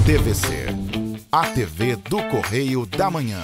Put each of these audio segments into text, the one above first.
TVC, a TV do Correio da Manhã.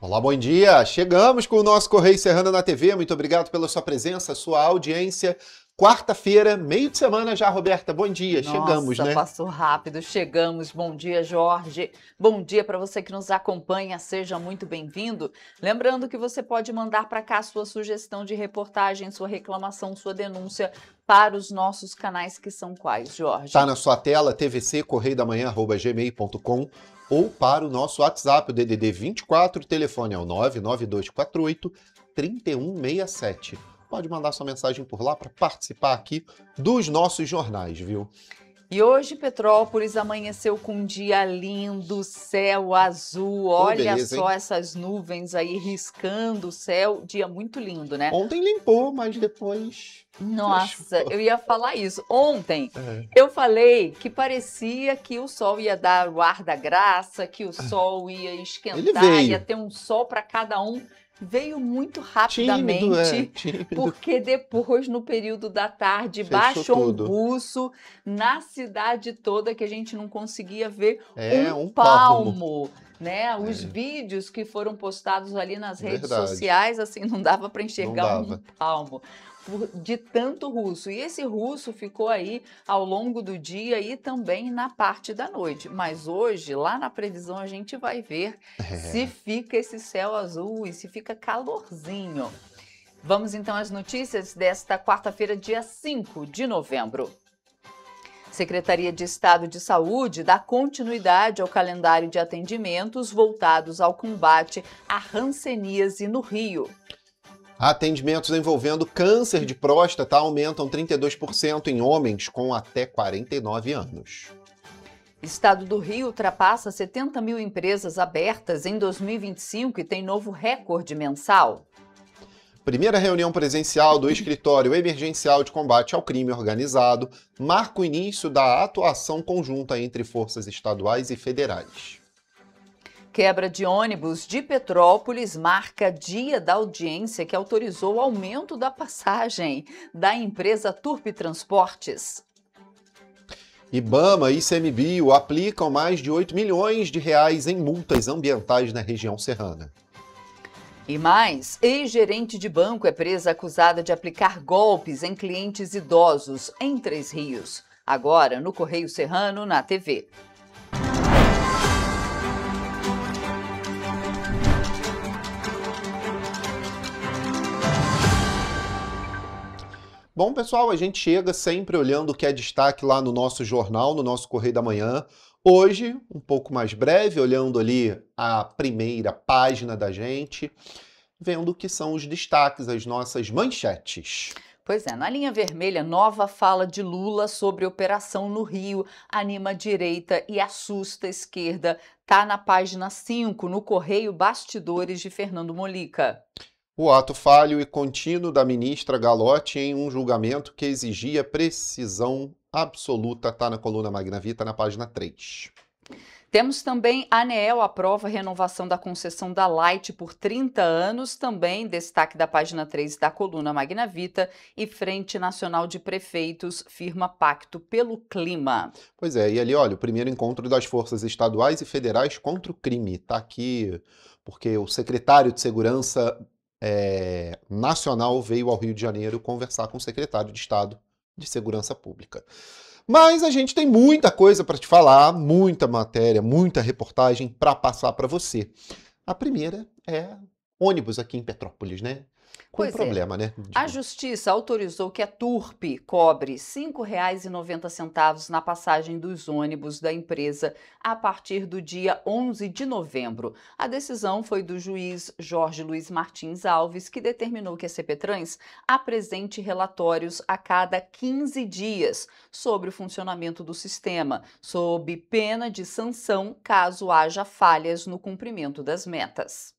Olá, bom dia! Chegamos com o nosso Correio Serrana na TV. Muito obrigado pela sua presença, sua audiência. Quarta-feira, meio de semana já, Roberta. Bom dia, chegamos, né? Passou rápido, chegamos. Bom dia, Jorge. Bom dia para você que nos acompanha, seja muito bem-vindo. Lembrando que você pode mandar para cá sua sugestão de reportagem, sua reclamação, sua denúncia para os nossos canais, que são quais, Jorge? Está na sua tela, tvccorreidamanhã@gmail.com, ou para o nosso WhatsApp, o DDD 24, o telefone é o 99248-3167. Pode mandar sua mensagem por lá para participar aqui dos nossos jornais, viu? E hoje Petrópolis amanheceu com um dia lindo, céu azul, olha beleza, só hein? essas nuvens aí riscando o céu, dia muito lindo, né? Ontem limpou, mas depois... Nossa, eu ia falar isso. Ontem É. eu falei que parecia que o sol ia dar o ar da graça, que o sol ia Ele esquentar, veio. ia ter um sol para cada um. Veio muito rapidamente, Tímido. porque depois, no período da tarde, Fechou baixou tudo. um buço na cidade toda que a gente não conseguia ver Um palmo. Né? Os vídeos que foram postados ali nas redes Verdade. sociais, assim, não dava para enxergar Não dava. um palmo de tanto russo. E esse russo ficou aí ao longo do dia e também na parte da noite. Mas hoje, lá na previsão, a gente vai ver se fica esse céu azul e se fica calorzinho. Vamos então às notícias desta quarta-feira, dia 5 de novembro. Secretaria de Estado de Saúde dá continuidade ao calendário de atendimentos voltados ao combate à hanseníase no Rio. Atendimentos envolvendo câncer de próstata aumentam 32% em homens com até 49 anos. Estado do Rio ultrapassa 70 mil empresas abertas em 2025 e tem novo recorde mensal. Primeira reunião presencial do Escritório Emergencial de Combate ao Crime Organizado marca o início da atuação conjunta entre forças estaduais e federais. Quebra de ônibus de Petrópolis marca dia da audiência que autorizou o aumento da passagem da empresa Turpi Transportes. IBAMA e ICMBio aplicam mais de 8 milhões de reais em multas ambientais na região serrana. E mais, ex-gerente de banco é presa acusada de aplicar golpes em clientes idosos em Três Rios. Agora no Correio Serrano, na TV. Bom, pessoal, a gente chega sempre olhando o que é destaque lá no nosso jornal, no nosso Correio da Manhã. Hoje, um pouco mais breve, olhando ali a primeira página da gente, vendo o que são os destaques, as nossas manchetes. Pois é, na linha vermelha, nova fala de Lula sobre operação no Rio, anima a direita e assusta a esquerda. Tá na página 5, no Correio Bastidores de Fernando Molica. O ato falho e contínuo da ministra Galotti em um julgamento que exigia precisão absoluta, está na coluna Magna Vita, na página 3. Temos também a ANEEL aprova a renovação da concessão da Light por 30 anos, também destaque da página 3 da coluna Magna Vita, e Frente Nacional de Prefeitos firma pacto pelo clima. Pois é, e ali, olha, o primeiro encontro das forças estaduais e federais contra o crime, está aqui porque o secretário de Segurança Nacional veio ao Rio de Janeiro conversar com o secretário de Estado de Segurança Pública. Mas a gente tem muita coisa para te falar, muita matéria, muita reportagem para passar para você. A primeira é ônibus aqui em Petrópolis, né? Com Pois é. problema, né? A Justiça autorizou que a Turp cobre R$ 5,90 na passagem dos ônibus da empresa a partir do dia 11 de novembro. A decisão foi do juiz Jorge Luiz Martins Alves, que determinou que a CPTrans apresente relatórios a cada 15 dias sobre o funcionamento do sistema, sob pena de sanção caso haja falhas no cumprimento das metas.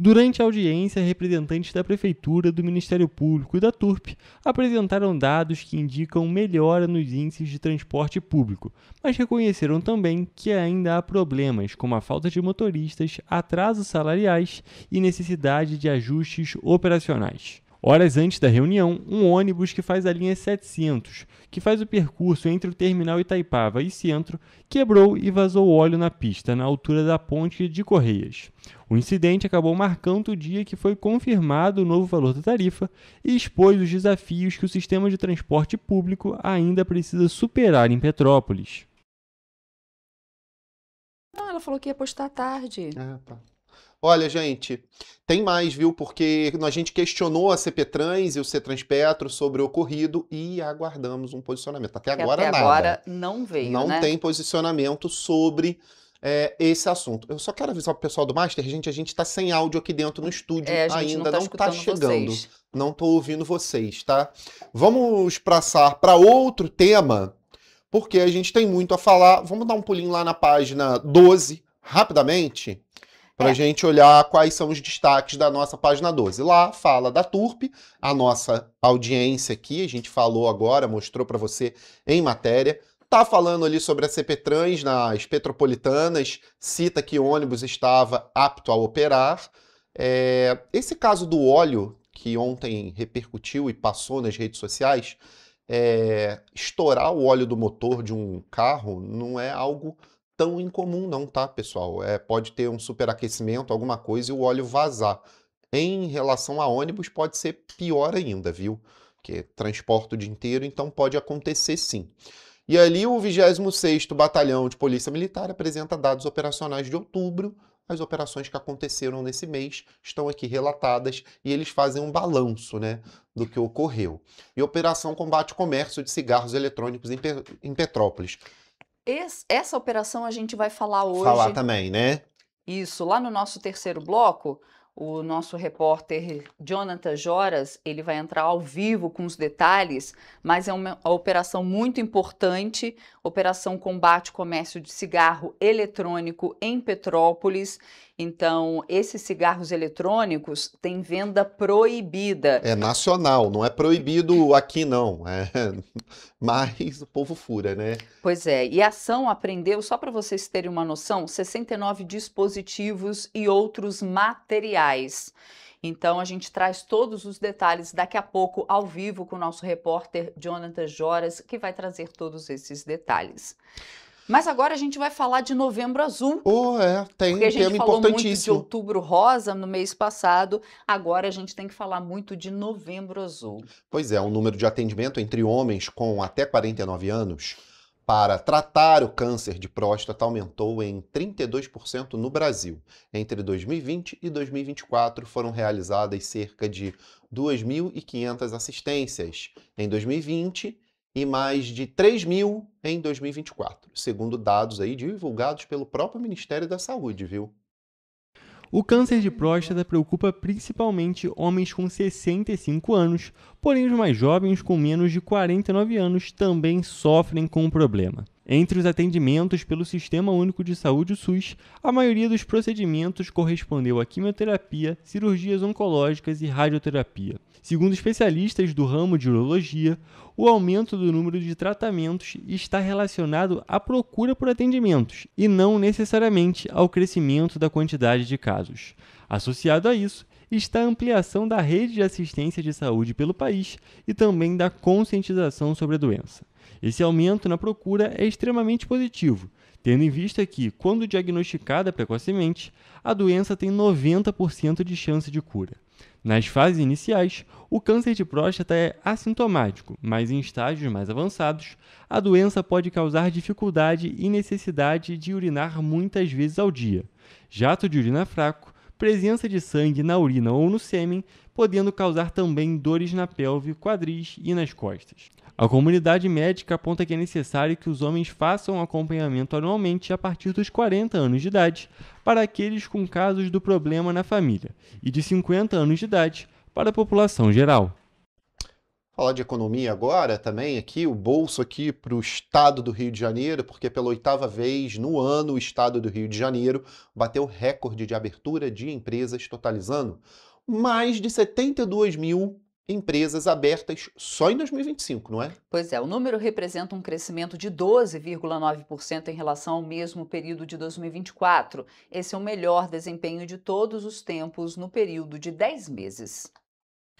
Durante a audiência, representantes da Prefeitura, do Ministério Público e da Turp apresentaram dados que indicam melhora nos índices de transporte público, mas reconheceram também que ainda há problemas, como a falta de motoristas, atrasos salariais e necessidade de ajustes operacionais. Horas antes da reunião, um ônibus que faz a linha 700, que faz o percurso entre o terminal Itaipava e Centro, quebrou e vazou óleo na pista, na altura da ponte de Correias. O incidente acabou marcando o dia que foi confirmado o novo valor da tarifa e expôs os desafios que o sistema de transporte público ainda precisa superar em Petrópolis. Não, ela falou que ia postar à tarde. Tá. Olha, gente, tem mais, viu? Porque a gente questionou a CPTrans e o CETRANSPETRO sobre o ocorrido e aguardamos um posicionamento. Até agora nada. Agora não veio, Não né? tem posicionamento sobre esse assunto. Eu só quero avisar pro pessoal do Master, a gente está sem áudio aqui dentro no estúdio A gente ainda, não não tá tá escutando chegando. vocês. Não tô ouvindo vocês, tá? Vamos passar para outro tema, porque a gente tem muito a falar. Vamos dar um pulinho lá na página 12, rapidamente, para a gente olhar quais são os destaques da nossa página 12. Lá fala da Turp, a nossa audiência aqui, a gente falou agora, mostrou para você em matéria. Tá falando ali sobre a CPTrans nas Petropolitanas, cita que o ônibus estava apto a operar. Esse caso do óleo, que ontem repercutiu e passou nas redes sociais, estourar o óleo do motor de um carro não é algo tão incomum não, tá, pessoal? Pode ter um superaquecimento, alguma coisa, e o óleo vazar. Em relação a ônibus, pode ser pior ainda, viu? Porque transporta o dia inteiro, então pode acontecer sim. E ali o 26º Batalhão de Polícia Militar apresenta dados operacionais de outubro. As operações que aconteceram nesse mês estão aqui relatadas e eles fazem um balanço, né, do que ocorreu. E Operação Combate ao Comércio de Cigarros Eletrônicos em Petrópolis. Essa operação a gente vai falar hoje. Falar também, né? Isso, lá no nosso terceiro bloco, o nosso repórter Jonathan Joras, ele vai entrar ao vivo com os detalhes, mas é uma operação muito importante, Operação Combate ao Comércio de Cigarro Eletrônico em Petrópolis. Então, esses cigarros eletrônicos têm venda proibida. É nacional, não é proibido aqui não, mas o povo fura, né? Pois é, e a ação apreendeu, só para vocês terem uma noção, 69 dispositivos e outros materiais. Então, a gente traz todos os detalhes daqui a pouco, ao vivo, com o nosso repórter Jonathan Joras, que vai trazer todos esses detalhes. Mas agora a gente vai falar de Novembro Azul. Tem um porque a gente tema falou muito de importantíssimo. Outubro Rosa no mês passado, agora a gente tem que falar muito de Novembro Azul. Pois é, o número de atendimento entre homens com até 49 anos para tratar o câncer de próstata aumentou em 32% no Brasil. Entre 2020 e 2024 foram realizadas cerca de 2.500 assistências em 2020 e mais de 3.000 em 2024, segundo dados aí divulgados pelo próprio Ministério da Saúde, viu? O câncer de próstata preocupa principalmente homens com 65 anos, porém os mais jovens com menos de 49 anos também sofrem com o problema. Entre os atendimentos pelo Sistema Único de Saúde, o SUS, a maioria dos procedimentos correspondeu a quimioterapia, cirurgias oncológicas e radioterapia. Segundo especialistas do ramo de urologia, o aumento do número de tratamentos está relacionado à procura por atendimentos e não necessariamente ao crescimento da quantidade de casos. Associado a isso, está a ampliação da rede de assistência de saúde pelo país e também da conscientização sobre a doença. Esse aumento na procura é extremamente positivo, tendo em vista que, quando diagnosticada precocemente, a doença tem 90% de chance de cura. Nas fases iniciais, o câncer de próstata é assintomático, mas em estágios mais avançados, a doença pode causar dificuldade e necessidade de urinar muitas vezes ao dia, jato de urina fraco, presença de sangue na urina ou no sêmen, podendo causar também dores na pelve, quadris e nas costas. A comunidade médica aponta que é necessário que os homens façam acompanhamento anualmente a partir dos 40 anos de idade para aqueles com casos do problema na família e de 50 anos de idade para a população geral. Falar de economia agora também aqui, o bolso aqui para o estado do Rio de Janeiro, porque pela 8ª vez no ano o estado do Rio de Janeiro bateu recorde de abertura de empresas, totalizando mais de 72 mil empresas abertas só em 2025, não é? Pois é, o número representa um crescimento de 12,9% em relação ao mesmo período de 2024. Esse é o melhor desempenho de todos os tempos no período de 10 meses.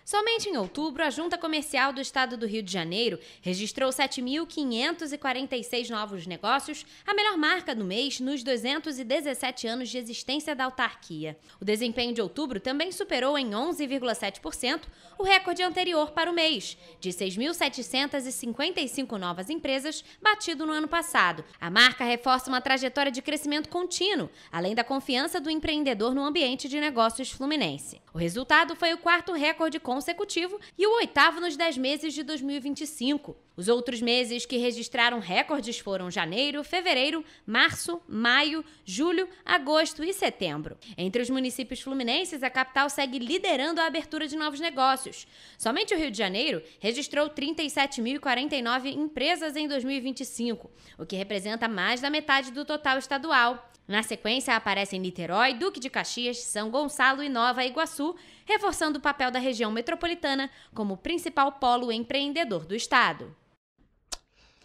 Somente em outubro, a Junta Comercial do Estado do Rio de Janeiro registrou 7.546 novos negócios, a melhor marca do mês nos 217 anos de existência da autarquia. O desempenho de outubro também superou em 11,7% o recorde anterior para o mês, de 6.755 novas empresas, batido no ano passado. A marca reforça uma trajetória de crescimento contínuo, além da confiança do empreendedor no ambiente de negócios fluminense. O resultado foi o 4º recorde consecutivo e o 8º nos 10 meses de 2025. Os outros meses que registraram recordes foram janeiro, fevereiro, março, maio, julho, agosto e setembro. Entre os municípios fluminenses, a capital segue liderando a abertura de novos negócios. Somente o Rio de Janeiro registrou 37.049 empresas em 2025, o que representa mais da metade do total estadual. Na sequência, aparecem Niterói, Duque de Caxias, São Gonçalo e Nova Iguaçu, reforçando o papel da região metropolitana como principal polo empreendedor do estado.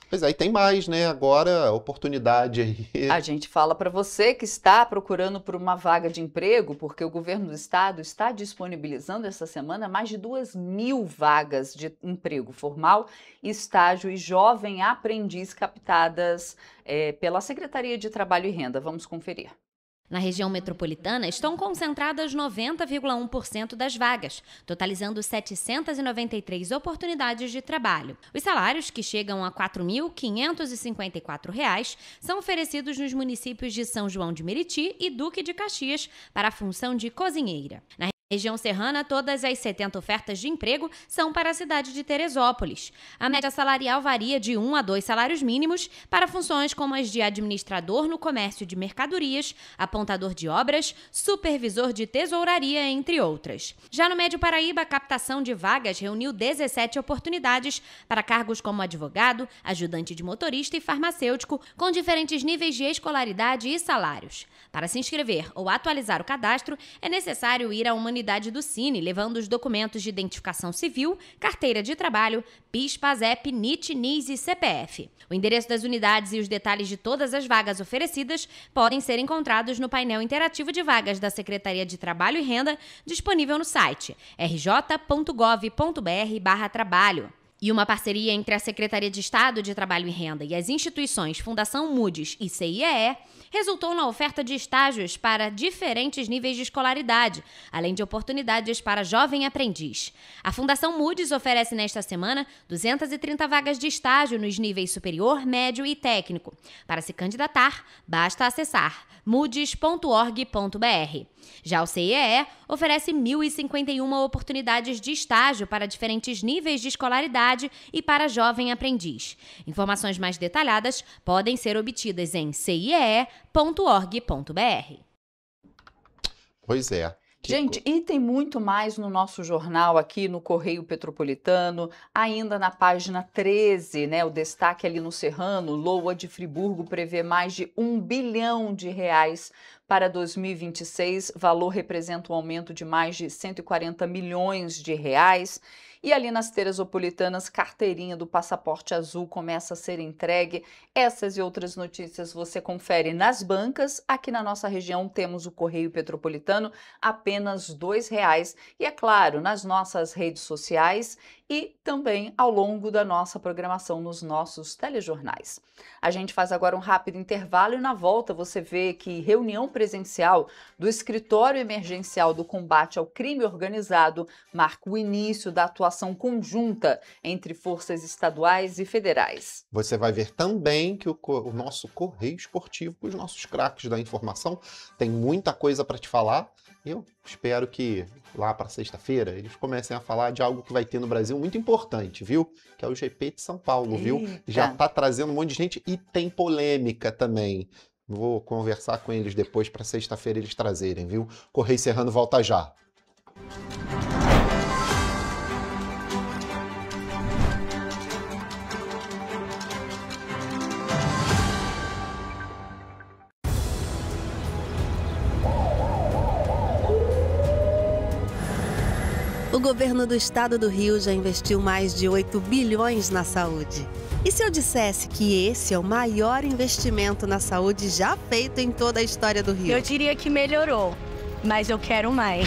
Pois aí tem mais, né? Agora, oportunidade aí. A gente fala para você que está procurando por uma vaga de emprego, porque o governo do estado está disponibilizando essa semana mais de 2.000 vagas de emprego formal, estágio e jovem aprendiz captadas pela Secretaria de Trabalho e Renda. Vamos conferir. Na região metropolitana, estão concentradas 90,1% das vagas, totalizando 793 oportunidades de trabalho. Os salários, que chegam a R$ 4.554, são oferecidos nos municípios de São João de Meriti e Duque de Caxias para a função de cozinheira. Na região serrana, todas as 70 ofertas de emprego são para a cidade de Teresópolis. A média salarial varia de 1 a 2 salários mínimos para funções como as de administrador no comércio de mercadorias, apontador de obras, supervisor de tesouraria, entre outras. Já no Médio Paraíba, a captação de vagas reuniu 17 oportunidades para cargos como advogado, ajudante de motorista e farmacêutico, com diferentes níveis de escolaridade e salários. Para se inscrever ou atualizar o cadastro, é necessário ir a uma unidade do Cine, levando os documentos de identificação civil, carteira de trabalho, PIS, PASEP, NIT, NIS e CPF. O endereço das unidades e os detalhes de todas as vagas oferecidas podem ser encontrados no painel interativo de vagas da Secretaria de Trabalho e Renda, disponível no site rj.gov.br/trabalho. E uma parceria entre a Secretaria de Estado de Trabalho e Renda e as instituições Fundação Moody's e CIEE resultou na oferta de estágios para diferentes níveis de escolaridade, além de oportunidades para jovem aprendiz. A Fundação Moody's oferece nesta semana 230 vagas de estágio nos níveis superior, médio e técnico. Para se candidatar, basta acessar moodys.org.br. Já o CIEE oferece 1.051 oportunidades de estágio para diferentes níveis de escolaridade e para jovem aprendiz. Informações mais detalhadas podem ser obtidas em ciee.org.br. Pois é. Gente, e tem muito mais no nosso jornal aqui no Correio Petropolitano, ainda na página 13, né? O destaque ali no Serrano, LOA de Friburgo prevê mais de R$ 1 bilhão para 2026, valor representa um aumento de mais de 140 milhões de reais. E ali nas Teresopolitanas, carteirinha do passaporte azul começa a ser entregue. Essas e outras notícias você confere nas bancas. Aqui na nossa região temos o Correio Petropolitano, apenas R$ 2. E é claro, nas nossas redes sociais e também ao longo da nossa programação nos nossos telejornais. A gente faz agora um rápido intervalo e na volta você vê que reunião presencial do Escritório Emergencial do Combate ao Crime Organizado marca o início da atuação conjunta entre forças estaduais e federais. Você vai ver também que o nosso Correio Esportivo, os nossos craques da informação, tem muita coisa para te falar. Eu espero que lá para sexta-feira eles comecem a falar de algo que vai ter no Brasil muito importante, viu? Que é o GP de São Paulo, viu? Eita. Já tá trazendo um monte de gente e tem polêmica também. Vou conversar com eles depois para sexta-feira eles trazerem, viu? Correio Serrano volta já. O governo do estado do Rio já investiu mais de 8 bilhões na saúde. E se eu dissesse que esse é o maior investimento na saúde já feito em toda a história do Rio? Eu diria que melhorou, mas eu quero mais.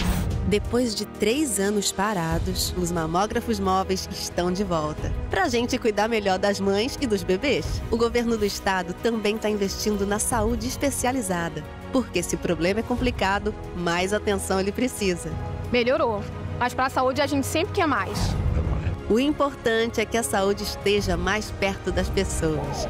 Depois de 3 anos parados, os mamógrafos móveis estão de volta. Pra gente cuidar melhor das mães e dos bebês. O governo do estado também está investindo na saúde especializada. Porque se o problema é complicado, mais atenção ele precisa. Melhorou, mas para a saúde a gente sempre quer mais. O importante é que a saúde esteja mais perto das pessoas.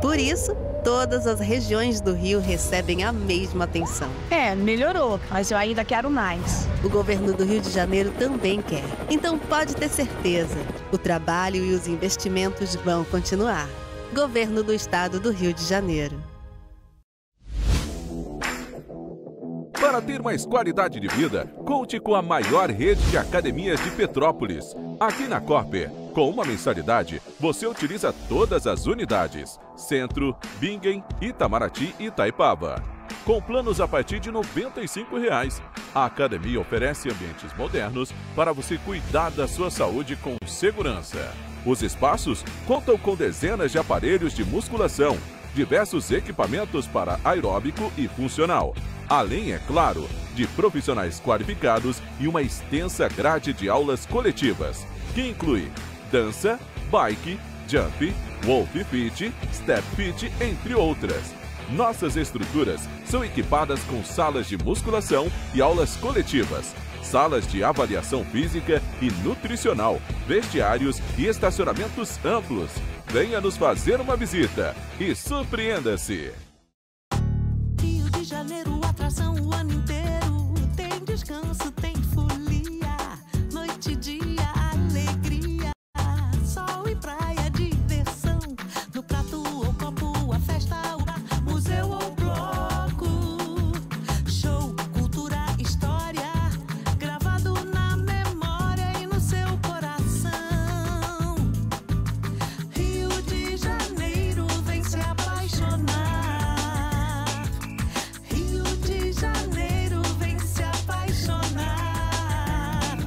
Por isso, todas as regiões do Rio recebem a mesma atenção. Melhorou, mas eu ainda quero mais. O governo do Rio de Janeiro também quer. Então pode ter certeza, o trabalho e os investimentos vão continuar. Governo do Estado do Rio de Janeiro. Para ter mais qualidade de vida, conte com a maior rede de academias de Petrópolis. Aqui na Corper, com uma mensalidade, você utiliza todas as unidades: Centro, Bingen, Itamaraty e Itaipava. Com planos a partir de R$ 95,00. A academia oferece ambientes modernos para você cuidar da sua saúde com segurança. Os espaços contam com dezenas de aparelhos de musculação, diversos equipamentos para aeróbico e funcional. Além, é claro, de profissionais qualificados e uma extensa grade de aulas coletivas, que inclui dança, bike, jump, wolf fit, step fit, entre outras. Nossas estruturas são equipadas com salas de musculação e aulas coletivas, salas de avaliação física e nutricional, vestiários e estacionamentos amplos. Venha nos fazer uma visita e surpreenda-se! Rio de Janeiro, atração o ano inteiro. Tem descanso, tem folia, noite e dia, alegria, sol e praia, diversão. No prato ou copo, a festa, o bar, museu ou bloco. Show, cultura, história, gravado na memória e no seu coração. Rio de Janeiro, vem se apaixonar. Rio de Janeiro, vem se apaixonar.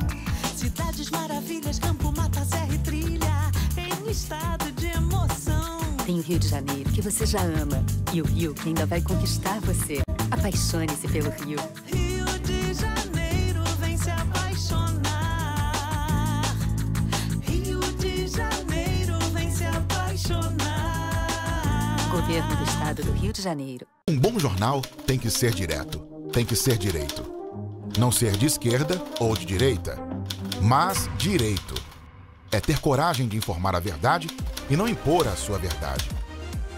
Cidades maravilhas, campo, mata, serra e trilha, em estado de emoção. Tem o Rio de Janeiro, que você já ama, e o Rio que ainda vai conquistar você. Apaixone-se pelo Rio. Rio de Janeiro, vem se apaixonar. Rio de Janeiro, vem se apaixonar. Governo do Estado do Rio de Janeiro. Um bom jornal tem que ser direto, tem que ser direito. Não ser de esquerda ou de direita, mas direito. É ter coragem de informar a verdade e não impor a sua verdade.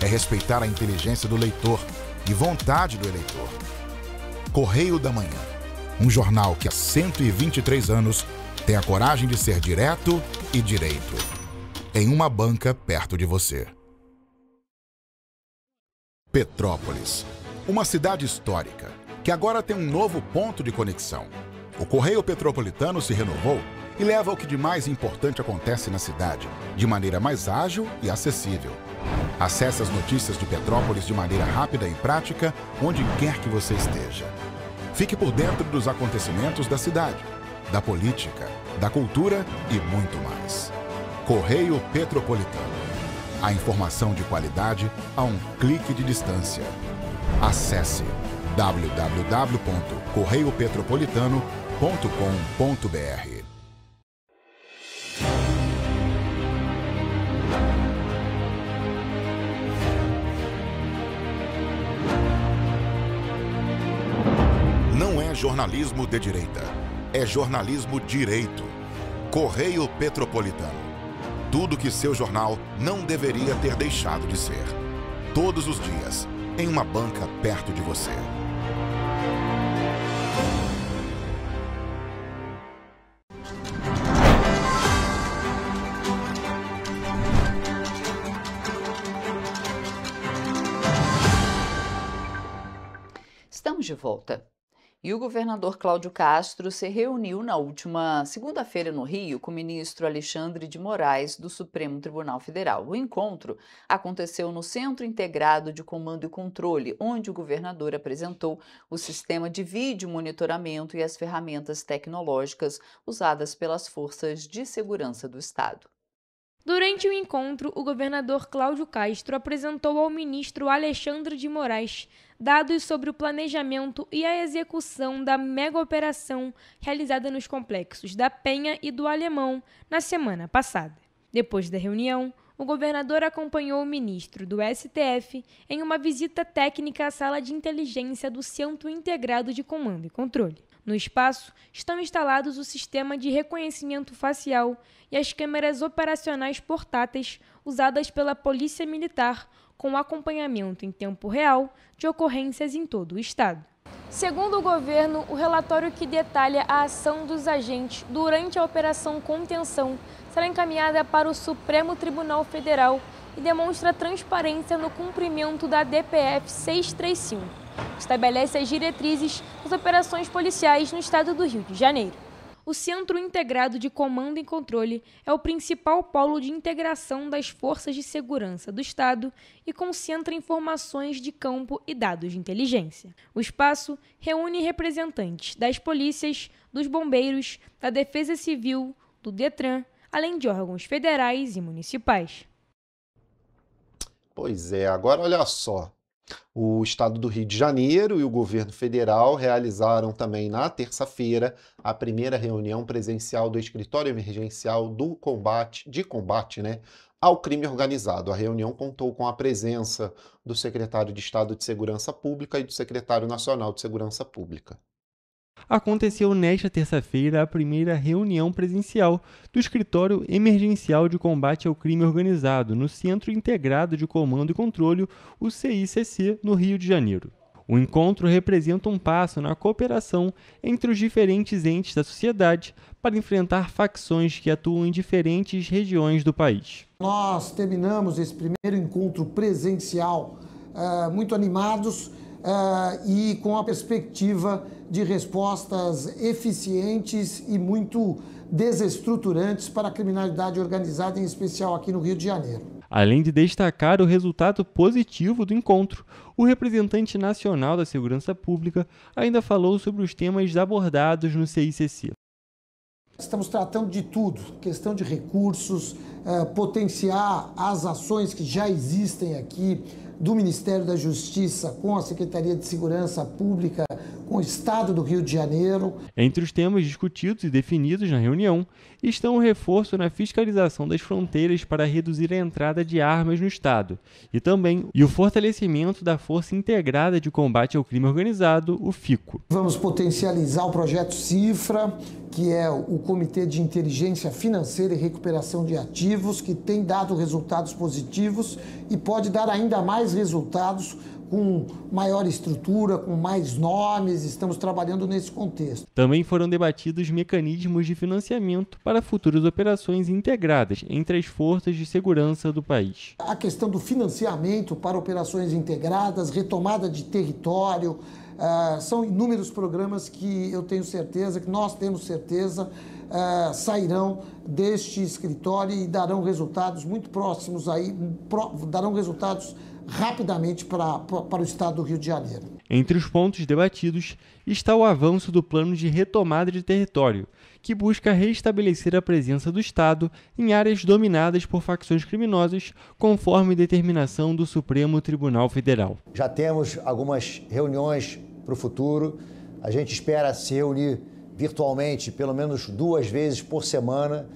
É respeitar a inteligência do leitor e vontade do eleitor. Correio da Manhã, um jornal que há 123 anos tem a coragem de ser direto e direito. Em uma banca perto de você. Petrópolis, uma cidade histórica que agora tem um novo ponto de conexão. O Correio Petropolitano se renovou e leva o que de mais importante acontece na cidade, de maneira mais ágil e acessível. Acesse as notícias de Petrópolis de maneira rápida e prática, onde quer que você esteja. Fique por dentro dos acontecimentos da cidade, da política, da cultura e muito mais. Correio Petropolitano. A informação de qualidade a um clique de distância. Acesse www.correiopetropolitano.com.br. jornalismo de direita. É jornalismo direito. Correio Petropolitano. Tudo que seu jornal não deveria ter deixado de ser. Todos os dias, em uma banca perto de você. Estamos de volta. E o governador Cláudio Castro se reuniu na última segunda-feira no Rio com o ministro Alexandre de Moraes, do Supremo Tribunal Federal. O encontro aconteceu no Centro Integrado de Comando e Controle, onde o governador apresentou o sistema de vídeo monitoramento e as ferramentas tecnológicas usadas pelas forças de segurança do Estado. Durante o encontro, o governador Cláudio Castro apresentou ao ministro Alexandre de Moraes dados sobre o planejamento e a execução da mega-operação realizada nos complexos da Penha e do Alemão na semana passada. Depois da reunião, o governador acompanhou o ministro do STF em uma visita técnica à sala de inteligência do Centro Integrado de Comando e Controle. No espaço, estão instalados o sistema de reconhecimento facial e as câmeras operacionais portáteis usadas pela Polícia Militar, com acompanhamento em tempo real de ocorrências em todo o Estado. Segundo o governo, o relatório que detalha a ação dos agentes durante a Operação Contenção será encaminhada para o Supremo Tribunal Federal e demonstra transparência no cumprimento da DPF 635. Estabelece as diretrizes das operações policiais no estado do Rio de Janeiro. O Centro Integrado de Comando e Controle é o principal polo de integração das forças de segurança do Estado e concentra informações de campo e dados de inteligência. O espaço reúne representantes das polícias, dos bombeiros, da Defesa Civil, do Detran, além de órgãos federais e municipais. Pois é, agora olha só. O Estado do Rio de Janeiro e o governo federal realizaram também na terça-feira a primeira reunião presencial do Escritório Emergencial do Combate ao Crime Organizado. A reunião contou com a presença do secretário de Estado de Segurança Pública e do secretário nacional de Segurança Pública. Aconteceu nesta terça-feira a primeira reunião presencial do Escritório Emergencial de Combate ao Crime Organizado no Centro Integrado de Comando e Controle, o CICC, no Rio de Janeiro. O encontro representa um passo na cooperação entre os diferentes entes da sociedade para enfrentar facções que atuam em diferentes regiões do país. Nós terminamos esse primeiro encontro presencial muito animados e com a perspectiva de respostas eficientes e muito desestruturantes para a criminalidade organizada, em especial aqui no Rio de Janeiro. Além de destacar o resultado positivo do encontro, o representante nacional da Segurança Pública ainda falou sobre os temas abordados no CICC. Estamos tratando de tudo, questão de recursos, potenciar as ações que já existem aqui do Ministério da Justiça com a Secretaria de Segurança Pública, com o Estado do Rio de Janeiro. Entre os temas discutidos e definidos na reunião estão o reforço na fiscalização das fronteiras para reduzir a entrada de armas no Estado e o fortalecimento da Força Integrada de Combate ao Crime Organizado, o FICO. Vamos potencializar o projeto CIFRA, que é o Comitê de Inteligência Financeira e Recuperação de Ativos, que tem dado resultados positivos e pode dar ainda mais resultados com maior estrutura, com mais nomes. Estamos trabalhando nesse contexto. Também foram debatidos mecanismos de financiamento para futuras operações integradas entre as forças de segurança do país. A questão do financiamento para operações integradas, retomada de território, são inúmeros programas que eu tenho certeza, que nós temos certeza, sairão deste escritório e darão resultados muito próximos aí, darão resultados rapidamente para o Estado do Rio de Janeiro. Entre os pontos debatidos está o avanço do plano de retomada de território, que busca restabelecer a presença do Estado em áreas dominadas por facções criminosas, conforme determinação do Supremo Tribunal Federal. Já temos algumas reuniões para o futuro. A gente espera se reunir virtualmente pelo menos 2 vezes por semana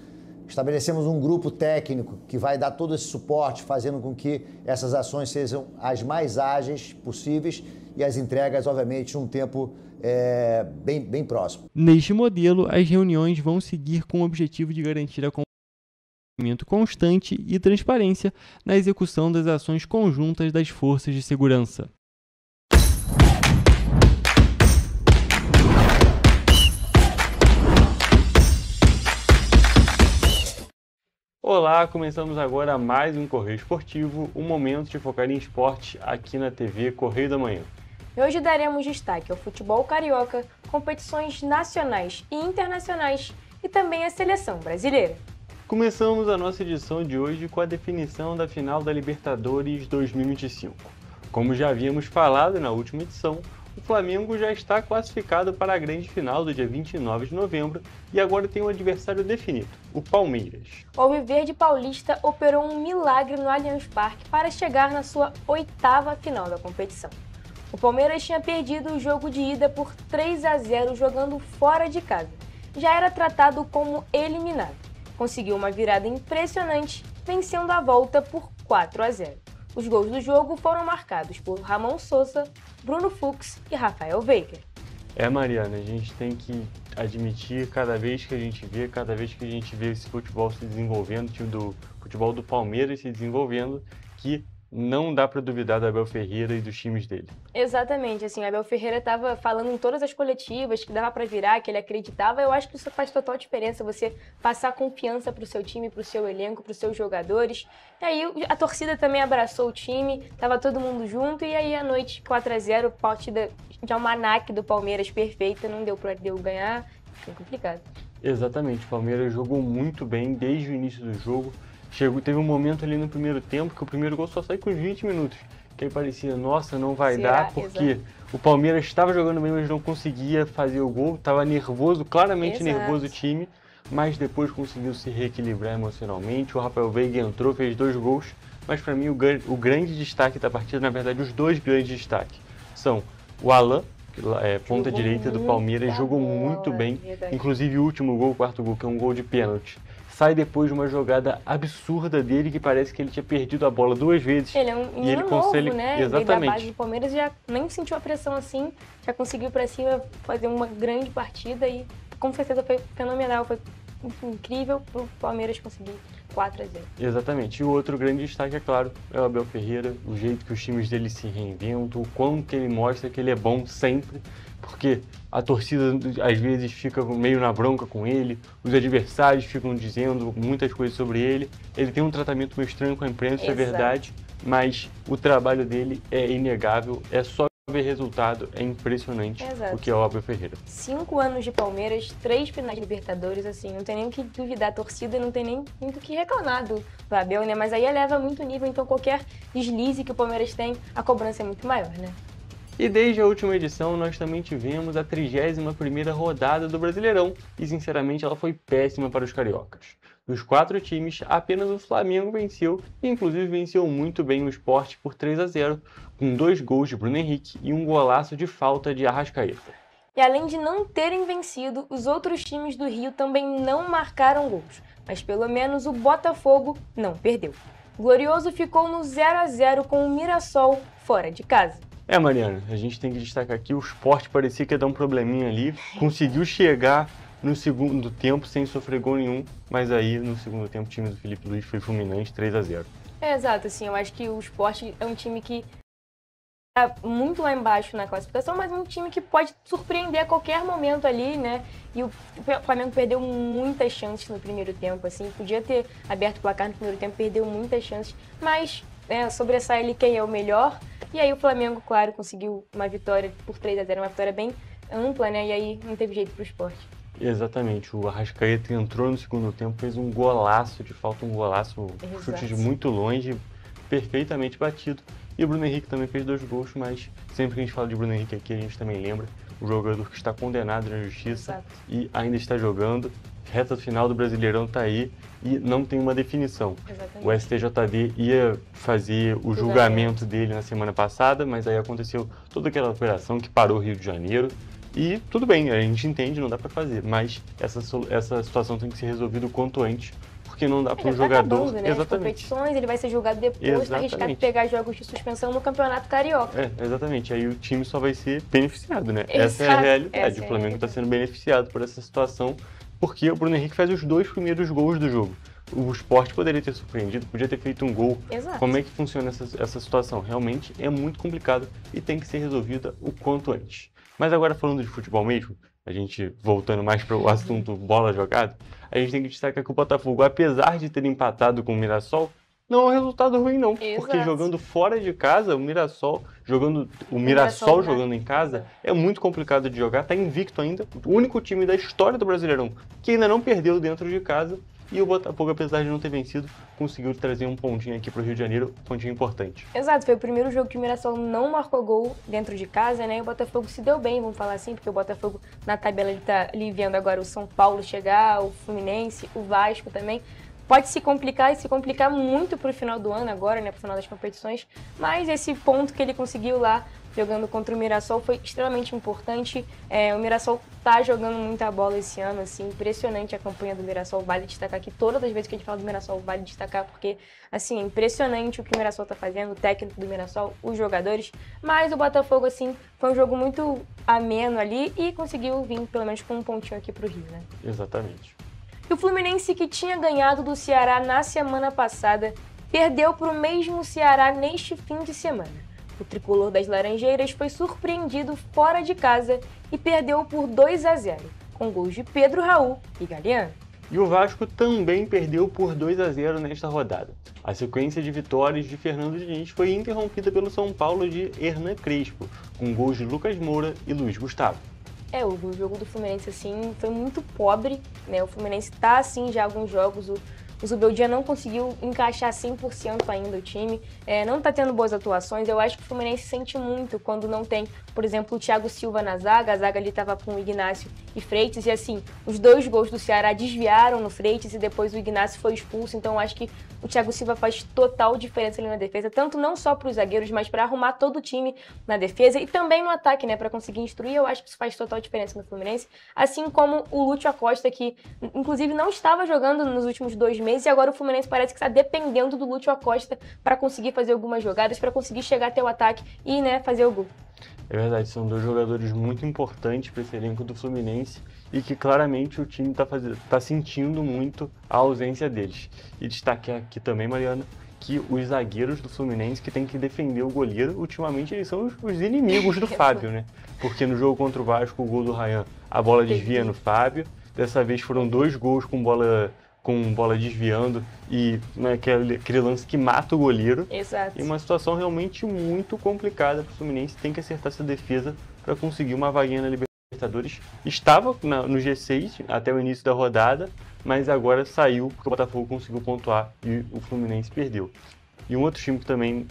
Estabelecemos um grupo técnico que vai dar todo esse suporte, fazendo com que essas ações sejam as mais ágeis possíveis e as entregas, obviamente, num tempo bem próximo. Neste modelo, as reuniões vão seguir com o objetivo de garantir acompanhamento constante e transparência na execução das ações conjuntas das forças de segurança. Olá, começamos agora mais um Correio Esportivo, um momento de focar em esporte aqui na TV Correio da Manhã. E hoje daremos destaque ao futebol carioca, competições nacionais e internacionais e também a seleção brasileira. Começamos a nossa edição de hoje com a definição da final da Libertadores 2025. Como já havíamos falado na última edição, o Flamengo já está classificado para a grande final do dia 29 de novembro e agora tem um adversário definido, o Palmeiras. O Alviverde Paulista operou um milagre no Allianz Parque para chegar na sua 8ª final da competição. O Palmeiras tinha perdido o jogo de ida por 3-0 jogando fora de casa. Já era tratado como eliminado. Conseguiu uma virada impressionante, vencendo a volta por 4-0. Os gols do jogo foram marcados por Ramon Sousa, Bruno Fux e Rafael Veiga. Mariana, a gente tem que admitir cada vez que a gente vê esse futebol se desenvolvendo, o time do futebol do Palmeiras se desenvolvendo, que não dá para duvidar do Abel Ferreira e dos times dele. Exatamente, assim, o Abel Ferreira estava falando em todas as coletivas que dava para virar, que ele acreditava. Eu acho que isso faz total diferença, você passar confiança para o seu time, para o seu elenco, para os seus jogadores. E aí a torcida também abraçou o time, estava todo mundo junto, e aí à noite 4-0, partida de almanaque do Palmeiras perfeita, não deu para ganhar, foi complicado. Exatamente, o Palmeiras jogou muito bem desde o início do jogo. Teve um momento ali no primeiro tempo que o primeiro gol só saiu com os 20 minutos. Que aí parecia, nossa, não vai dar, porque o Palmeiras estava jogando bem, mas não conseguia fazer o gol. Estava nervoso, claramente nervoso o time, mas depois conseguiu se reequilibrar emocionalmente. O Rafael Veiga entrou, fez 2 gols, mas para mim o grande destaque da partida, na verdade os 2 grandes destaques, são o Alan, que é ponta direita do Palmeiras, jogou muito bem. Inclusive o último gol, o 4º gol, que é um gol de pênalti, sai depois de uma jogada absurda dele, que parece que ele tinha perdido a bola 2 vezes. Ele é um menino novo, né? Exatamente. Veio da base do Palmeiras, já nem sentiu a pressão assim, já conseguiu para cima fazer uma grande partida e com certeza foi fenomenal, foi incrível para o Palmeiras conseguir 4-0. Exatamente. E o outro grande destaque, é claro, é o Abel Ferreira, o jeito que os times dele se reinventam, o quanto ele mostra que ele é bom sempre, porque a torcida às vezes fica meio na bronca com ele, os adversários ficam dizendo muitas coisas sobre ele, ele tem um tratamento meio estranho com a imprensa, é verdade, mas o trabalho dele é inegável, é só ver resultado, é impressionante. Exato. O que é o Abel Ferreira. 5 anos de Palmeiras, 3 finais de Libertadores, assim, não tem nem o que duvidar, a torcida não tem nem muito o que reclamar do Abel, né? Mas aí eleva muito o nível, então qualquer deslize que o Palmeiras tem, a cobrança é muito maior, né? E desde a última edição nós também tivemos a 31ª rodada do Brasileirão e sinceramente ela foi péssima para os cariocas. Dos 4 times, apenas o Flamengo venceu e inclusive venceu muito bem o Sport por 3-0, com 2 gols de Bruno Henrique e um golaço de falta de Arrascaeta. E além de não terem vencido, os outros times do Rio também não marcaram gols, mas pelo menos o Botafogo não perdeu. O Glorioso ficou no 0-0 com o Mirassol fora de casa. Mariana, a gente tem que destacar aqui, o Sport parecia que ia dar um probleminha ali, conseguiu chegar no segundo tempo sem sofrer gol nenhum, mas aí no segundo tempo o time do Felipe Luiz foi fulminante, 3-0. Exato, assim, eu acho que o Sport é um time que está muito lá embaixo na classificação, mas um time que pode surpreender a qualquer momento ali, né? E o Flamengo perdeu muitas chances no primeiro tempo, assim, podia ter aberto o placar no primeiro tempo, perdeu muitas chances, mas sobressai ali quem é o melhor. E aí o Flamengo, claro, conseguiu uma vitória por 3-0, uma vitória bem ampla, né? E aí não teve jeito pro Sport. Exatamente, o Arrascaeta entrou no segundo tempo, fez um golaço de falta, chute de muito longe, perfeitamente batido. E o Bruno Henrique também fez 2 gols, mas sempre que a gente fala de Bruno Henrique aqui, a gente também lembra o jogador que está condenado na justiça e ainda está jogando. Reta final do Brasileirão está aí e não tem uma definição. Exatamente. O STJD ia fazer o julgamento dele na semana passada, mas aí aconteceu toda aquela operação que parou o Rio de Janeiro. E tudo bem, a gente entende, não dá para fazer, mas essa situação tem que ser resolvida o quanto antes, porque não dá para um Ele vai jogador... acabando, né, as competições, ele vai ser julgado depois, tá arriscado pegar jogos de suspensão no Campeonato Carioca. Exatamente, aí o time só vai ser beneficiado, né? Essa é a realidade. O Flamengo está sendo beneficiado por essa situação, porque o Bruno Henrique faz os 2 primeiros gols do jogo. O Sport poderia ter surpreendido, podia ter feito um gol. Exato. Como é que funciona essa situação? Realmente é muito complicado e tem que ser resolvida o quanto antes. Mas agora falando de futebol mesmo, a gente voltando mais para o assunto bola jogada, a gente tem que destacar que o Botafogo, apesar de ter empatado com o Mirassol, não é um resultado ruim não, porque jogando fora de casa, o Mirassol jogando em casa é muito complicado de jogar, tá invicto ainda, o único time da história do Brasileirão que ainda não perdeu dentro de casa. E o Botafogo, apesar de não ter vencido, conseguiu trazer um pontinho aqui para o Rio de Janeiro, um pontinho importante. Exato, foi o primeiro jogo que o Mirassol não marcou gol dentro de casa, né? E o Botafogo se deu bem, vamos falar assim, porque o Botafogo na tabela ele tá ali vendo agora o São Paulo chegar, o Fluminense, o Vasco também. Pode se complicar e se complicar muito pro final do ano agora, né? Pro final das competições. Mas esse ponto que ele conseguiu lá, jogando contra o Mirassol, foi extremamente importante. O Mirassol tá jogando muita bola esse ano, assim, impressionante a campanha do Mirassol. Vale destacar que todas as vezes que a gente fala do Mirassol, vale destacar porque, assim, é impressionante o que o Mirassol tá fazendo, o técnico do Mirassol, os jogadores. Mas o Botafogo, assim, foi um jogo muito ameno ali e conseguiu vir, pelo menos, com um pontinho aqui pro Rio, né? Exatamente. E o Fluminense, que tinha ganhado do Ceará na semana passada, perdeu para o mesmo Ceará neste fim de semana. O tricolor das Laranjeiras foi surpreendido fora de casa e perdeu por 2-0, com gols de Pedro Raul e Galeano. E o Vasco também perdeu por 2-0 nesta rodada. A sequência de vitórias de Fernando Diniz foi interrompida pelo São Paulo de Hernan Crespo, com gols de Lucas Moura e Luiz Gustavo. O jogo do Fluminense, assim, foi muito pobre, né? O Fluminense tá, assim, já há alguns jogos. O Zubeldia não conseguiu encaixar 100% ainda o time, não tá tendo boas atuações. Eu acho que o Fluminense sente muito quando não tem, por exemplo, o Thiago Silva na zaga. A zaga ali tava com o Ignacio e Freitas, e assim, os 2 gols do Ceará desviaram no Freitas e depois o Ignacio foi expulso. Então eu acho que o Thiago Silva faz total diferença ali na defesa, tanto não só para os zagueiros, mas para arrumar todo o time na defesa e também no ataque, né, para conseguir instruir. Eu acho que isso faz total diferença no Fluminense, assim como o Lúcio Acosta, que inclusive não estava jogando nos últimos 2 meses, e agora o Fluminense parece que está dependendo do Lúcio Acosta para conseguir fazer algumas jogadas, para conseguir chegar até o ataque e, né, fazer o gol. É verdade, são 2 jogadores muito importantes para esse elenco do Fluminense e que claramente o time tá sentindo muito a ausência deles. E destaque aqui também, Mariana, que os zagueiros do Fluminense que tem que defender o goleiro, ultimamente eles são os inimigos do Fábio, né? Porque no jogo contra o Vasco, o gol do Ryan, a bola desvia no Fábio. Dessa vez foram 2 gols com bola desviando e aquele lance que mata o goleiro. Exato. E uma situação realmente muito complicada para o Fluminense. Tem que acertar essa defesa para conseguir uma vaguinha na Libertadores. Estava no G6 até o início da rodada, mas agora saiu porque o Botafogo conseguiu pontuar e o Fluminense perdeu. E um outro time que também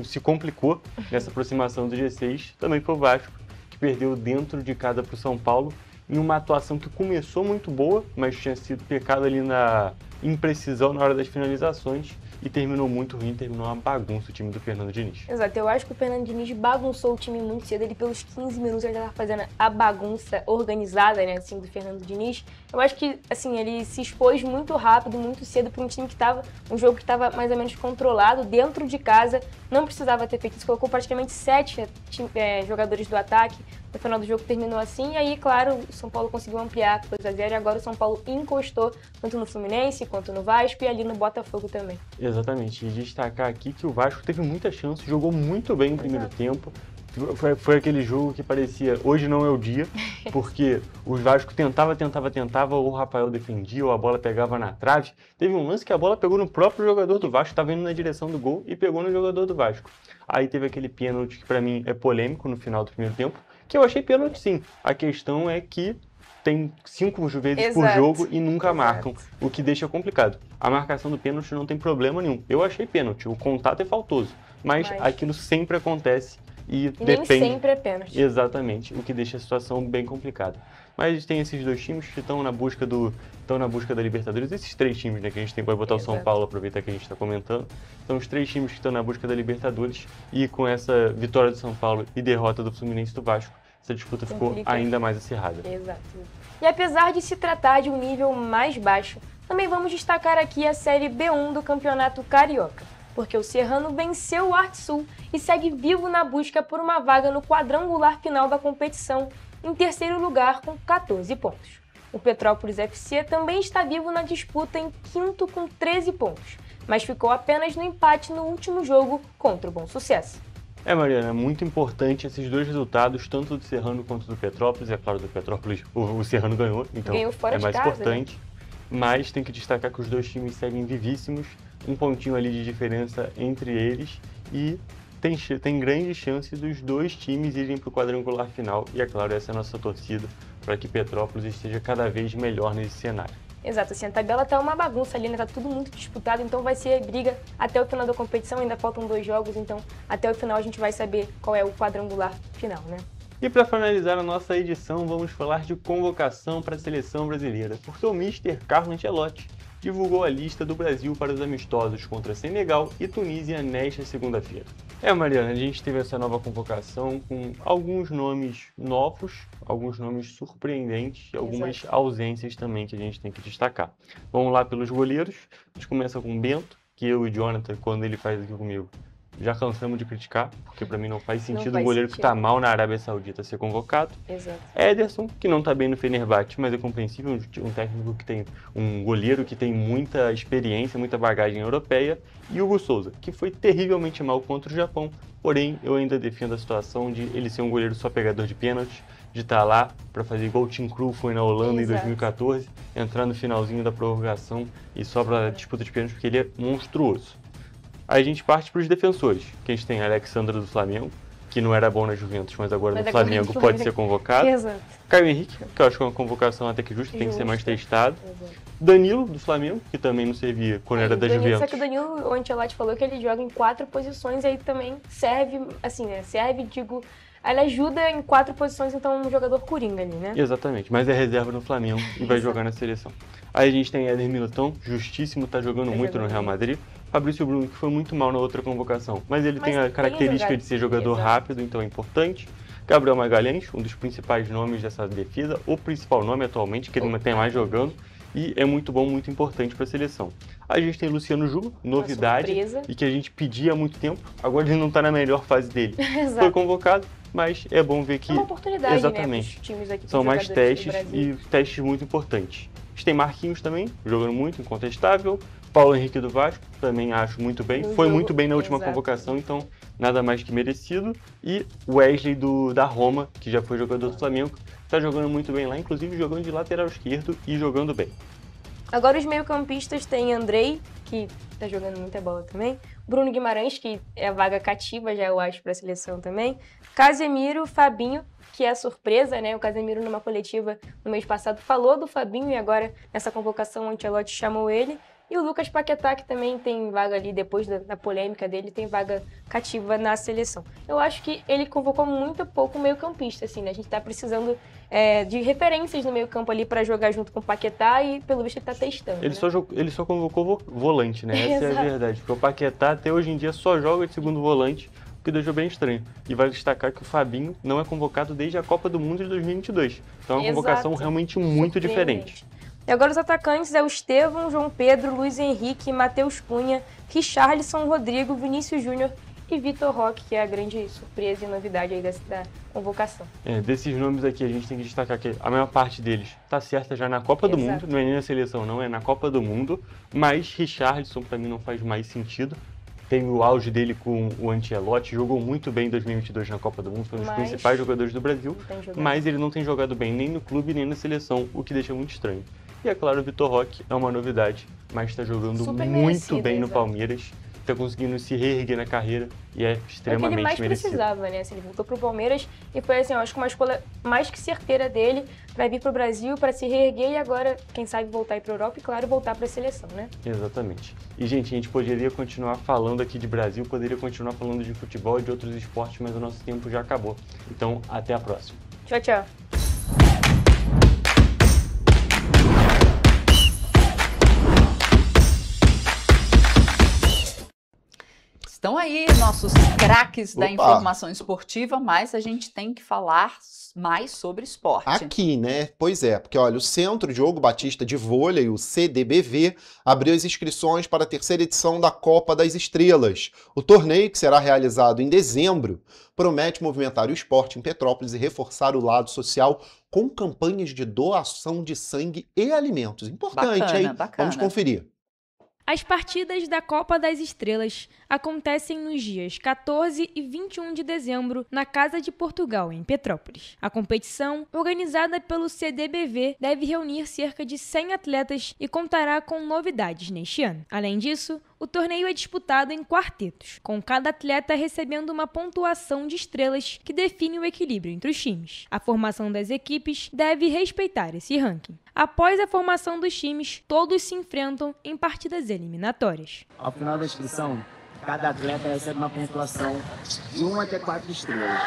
se complicou nessa aproximação do G6 também foi o Vasco, que perdeu dentro de casa para o São Paulo, em uma atuação que começou muito boa, mas tinha sido pecado ali na imprecisão na hora das finalizações e terminou muito ruim, terminou uma bagunça o time do Fernando Diniz. Exato, eu acho que o Fernando Diniz bagunçou o time muito cedo, ele pelos 15 minutos ele estava fazendo a bagunça organizada, né, assim, do Fernando Diniz. Eu acho que, assim, ele se expôs muito rápido, muito cedo para um time que estava, um jogo que estava mais ou menos controlado, dentro de casa, não precisava ter feito isso, colocou praticamente 7 jogadores do ataque. No final do jogo terminou assim, e aí, claro, o São Paulo conseguiu ampliar 2-0 e agora o São Paulo encostou tanto no Fluminense quanto no Vasco e ali no Botafogo também. Exatamente, e destacar aqui que o Vasco teve muita chance, jogou muito bem no primeiro tempo. Foi aquele jogo que parecia, hoje não é o dia, porque o Vasco tentava, ou o Rafael defendia, ou a bola pegava na trave. Teve um lance que a bola pegou no próprio jogador do Vasco, estava indo na direção do gol e pegou no jogador do Vasco. Aí teve aquele pênalti que para mim é polêmico no final do primeiro tempo, que eu achei pênalti sim. A questão é que tem 5 vezes por jogo e nunca marcam, o que deixa complicado. A marcação do pênalti não tem problema nenhum. Eu achei pênalti, o contato é faltoso, mas aquilo sempre acontece e depende. Nem sempre é pênalti. Exatamente, o que deixa a situação bem complicada. Mas tem esses 2 times que estão na busca da Libertadores, esses 3 times, né, que a gente tem, pode botar o São Paulo, aproveitar que a gente está comentando. São os 3 times que estão na busca da Libertadores e com essa vitória do São Paulo e derrota do Fluminense e do Vasco, essa disputa ficou ainda mais acirrada. Exato. E apesar de se tratar de um nível mais baixo, Também vamos destacar aqui a Série B1 do Campeonato Carioca, porque o Serrano venceu o Arte Sul e segue vivo na busca por uma vaga no quadrangular final da competição, em terceiro lugar com 14 pontos. O Petrópolis FC também está vivo na disputa em quinto com 13 pontos, mas ficou apenas no empate no último jogo contra o Bom Sucesso. Mariana, é muito importante esses dois resultados, tanto do Serrano quanto do Petrópolis. É claro, do Petrópolis o Serrano ganhou, então ganhou fora é mais de casa, importante. Né? Mas tem que destacar que os dois times seguem vivíssimos, um pontinho ali de diferença entre eles e tem grande chance dos dois times irem para o quadrangular final. E é claro, essa é a nossa torcida para que Petrópolis esteja cada vez melhor nesse cenário. Exato, assim, a tabela tá uma bagunça ali, né? Tá tudo muito disputado, então vai ser briga até o final da competição, ainda faltam 2 jogos, então até o final a gente vai saber qual é o quadrangular final, né? E para finalizar a nossa edição, vamos falar de convocação para a seleção brasileira, porque o Mr. Carlo Ancelotti divulgou a lista do Brasil para os amistosos contra Senegal e Tunísia nesta segunda-feira. Mariana, a gente teve essa nova convocação com alguns nomes novos, alguns nomes surpreendentes e algumas ausências também que a gente tem que destacar. Vamos lá pelos goleiros. A gente começa com o Bento, que eu e o Jonathan, quando ele faz aqui comigo, já cansamos de criticar, porque para mim não faz sentido um goleiro que está mal na Arábia Saudita ser convocado. Exato. Ederson, que não está bem no Fenerbahçe, mas é compreensível, um técnico que tem, um goleiro que tem muita experiência, muita bagagem europeia. E Hugo Souza, que foi terrivelmente mal contra o Japão, porém eu ainda defendo a situação de ele ser um goleiro só pegador de pênaltis, de estar lá para fazer igual o Tim Krul foi na Holanda em 2014, entrar no finalzinho da prorrogação e só para a disputa de pênaltis, porque ele é monstruoso. Aí a gente parte para os defensores, que a gente tem Alexandre do Flamengo, que não era bom na Juventus, mas agora no Flamengo pode ser convocado. Exato. Caio Henrique, que eu acho que é uma convocação até que justa, tem que ser mais testado. Exato. Danilo, do Flamengo, que também não servia quando era da Juventus. Só que o Danilo, o Ancelotti falou que ele joga em 4 posições, e aí também serve, assim, né, ele ajuda em 4 posições, então um jogador coringa ali, né? Exatamente, mas é reserva no Flamengo e vai jogar na seleção. Aí a gente tem Éder Militão, justíssimo, tá jogando muito no Real Madrid. Fabrício Bruno, que foi muito mal na outra convocação, mas ele tem a característica de ser jogador rápido, então é importante. Gabriel Magalhães, um dos principais nomes dessa defesa, o principal nome atualmente, que ele tem mais jogando, e é muito bom, muito importante para a seleção. A gente tem Luciano Juba, novidade, e que a gente pedia há muito tempo, agora ele não está na melhor fase dele. Foi convocado, mas é bom ver que... É uma oportunidade, exatamente, né, pros times aqui, são mais testes e testes muito importantes. A gente tem Marquinhos também, jogando muito, incontestável. Paulo Henrique do Vasco, também acho muito bem. Foi muito bem na última convocação, então nada mais que merecido. E Wesley da Roma, que já foi jogador do Flamengo, está jogando muito bem lá, inclusive jogando de lateral esquerdo e jogando bem. Agora os meio-campistas tem Andrei, que está jogando muita bola também. Bruno Guimarães, que é a vaga cativa, já eu acho, para a seleção também. Casemiro, Fabinho, que é a surpresa, né? O Casemiro, numa coletiva no mês passado, falou do Fabinho e agora, nessa convocação, o Ancelotti chamou ele. E o Lucas Paquetá, que também tem vaga ali, depois da polêmica dele, tem vaga cativa na seleção. Eu acho que ele convocou muito pouco o meio-campista, assim, né? A gente tá precisando de referências no meio-campo ali para jogar junto com o Paquetá e, pelo visto, ele tá testando. Ele só convocou volante, né? Essa é a verdade. Porque o Paquetá, até hoje em dia, só joga de segundo volante, o que deixou bem estranho. E vale destacar que o Fabinho não é convocado desde a Copa do Mundo de 2022. Então é uma convocação realmente muito diferente. E agora os atacantes é o Estevão, João Pedro, Luiz Henrique, Matheus Cunha, Richarlison, Rodrigo, Vinícius Júnior e Vitor Roque, que é a grande surpresa e novidade aí da convocação. Desses nomes aqui a gente tem que destacar que a maior parte deles está certa já na Copa do Mundo, não é nem na seleção não, é na Copa do Mundo, mas Richarlison para mim não faz mais sentido. Tem o auge dele com o Ancelotti, jogou muito bem em 2022 na Copa do Mundo, foi um dos principais jogadores do Brasil, mas ele não tem jogado bem nem no clube nem na seleção, o que deixa muito estranho. E é claro, o Vitor Roque é uma novidade, mas está jogando muito bem no Palmeiras, está conseguindo se reerguer na carreira e é extremamente merecido. É o que ele mais precisava, né? Assim, ele voltou pro Palmeiras e foi assim, eu acho que uma escolha mais que certeira dele para vir pro Brasil, para se reerguer e agora, quem sabe, voltar para a Europa e, claro, voltar para a seleção, né? Exatamente. E, gente, a gente poderia continuar falando aqui de Brasil, poderia continuar falando de futebol e de outros esportes, mas o nosso tempo já acabou. Então, até a próxima. Tchau, tchau. Estão aí nossos craques da informação esportiva, mas a gente tem que falar mais sobre esporte. Aqui, né? Pois é, porque olha, o Centro Diogo Batista de Vôlei, o CDBV, abriu as inscrições para a terceira edição da Copa das Estrelas. O torneio, que será realizado em dezembro, promete movimentar o esporte em Petrópolis e reforçar o lado social com campanhas de doação de sangue e alimentos. Importante, Bacana, hein? bacana. Vamos conferir. As partidas da Copa das Estrelas acontecem nos dias 14 e 21 de dezembro na Casa de Portugal, em Petrópolis. A competição, organizada pelo CDBV, deve reunir cerca de 100 atletas e contará com novidades neste ano. Além disso, o torneio é disputado em quartetos, com cada atleta recebendo uma pontuação de estrelas que define o equilíbrio entre os times. A formação das equipes deve respeitar esse ranking. Após a formação dos times, todos se enfrentam em partidas eliminatórias. Ao final da inscrição, cada atleta recebe uma pontuação de 1 até 4 estrelas.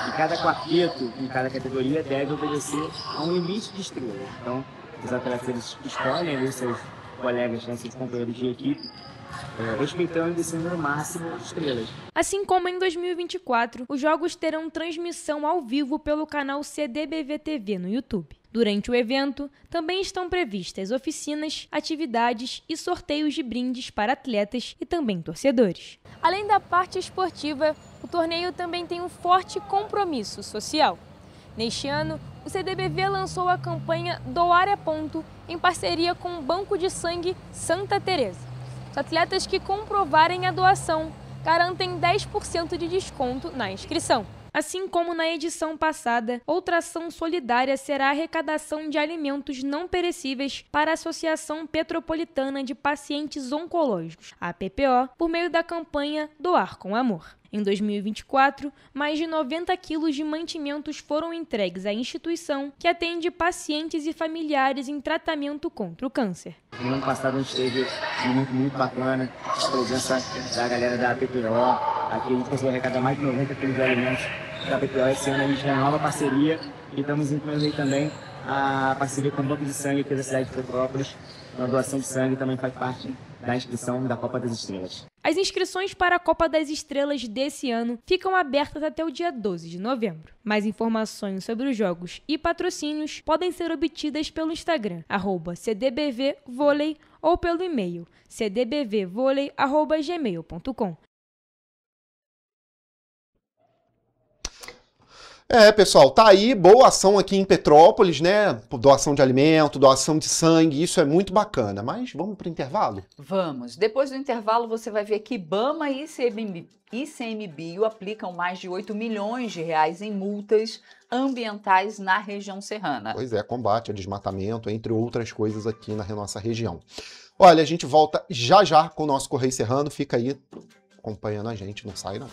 E cada quarteto, em cada categoria, deve obedecer a um limite de estrelas. Então, os atletas eles escolhem os seus colegas, né, seus companheiros de equipe, respeitando esse número máximo de estrelas. Assim como em 2024, os jogos terão transmissão ao vivo pelo canal CDBV TV no YouTube. Durante o evento, também estão previstas oficinas, atividades e sorteios de brindes para atletas e também torcedores. Além da parte esportiva, o torneio também tem um forte compromisso social. Neste ano, o CDBV lançou a campanha Doar é Ponto em parceria com o Banco de Sangue Santa Teresa. Os atletas que comprovarem a doação garantem 10% de desconto na inscrição. Assim como na edição passada, outra ação solidária será a arrecadação de alimentos não perecíveis para a Associação Petropolitana de Pacientes Oncológicos, a PPO, por meio da campanha Doar com Amor. Em 2024, mais de 90 quilos de mantimentos foram entregues à instituição que atende pacientes e familiares em tratamento contra o câncer. No ano passado a gente teve muito bacana a presença da galera da PPO. Aqui a gente conseguiu arrecadar mais de 90 quilos de alimentos da PPO. Esse ano a gente tem uma nova parceria e estamos incluindo aí também a parceria com o Banco de Sangue aqui da cidade de Petrópolis. A doação de sangue também faz parte da inscrição da Copa das Estrelas. As inscrições para a Copa das Estrelas desse ano ficam abertas até o dia 12 de novembro. Mais informações sobre os jogos e patrocínios podem ser obtidas pelo Instagram, @cdbvvolei, ou pelo e-mail, cdbvvolei@gmail.com. Pessoal, tá aí, boa ação aqui em Petrópolis, né? Doação de alimento, doação de sangue, isso é muito bacana. Mas vamos para o intervalo? Vamos. Depois do intervalo, você vai ver que IBAMA e ICMBio aplicam mais de 8 milhões de reais em multas ambientais na região serrana. Pois é, combate a desmatamento, entre outras coisas aqui na nossa região. Olha, a gente volta já com o nosso Correio Serrano, fica aí acompanhando a gente, não sai não.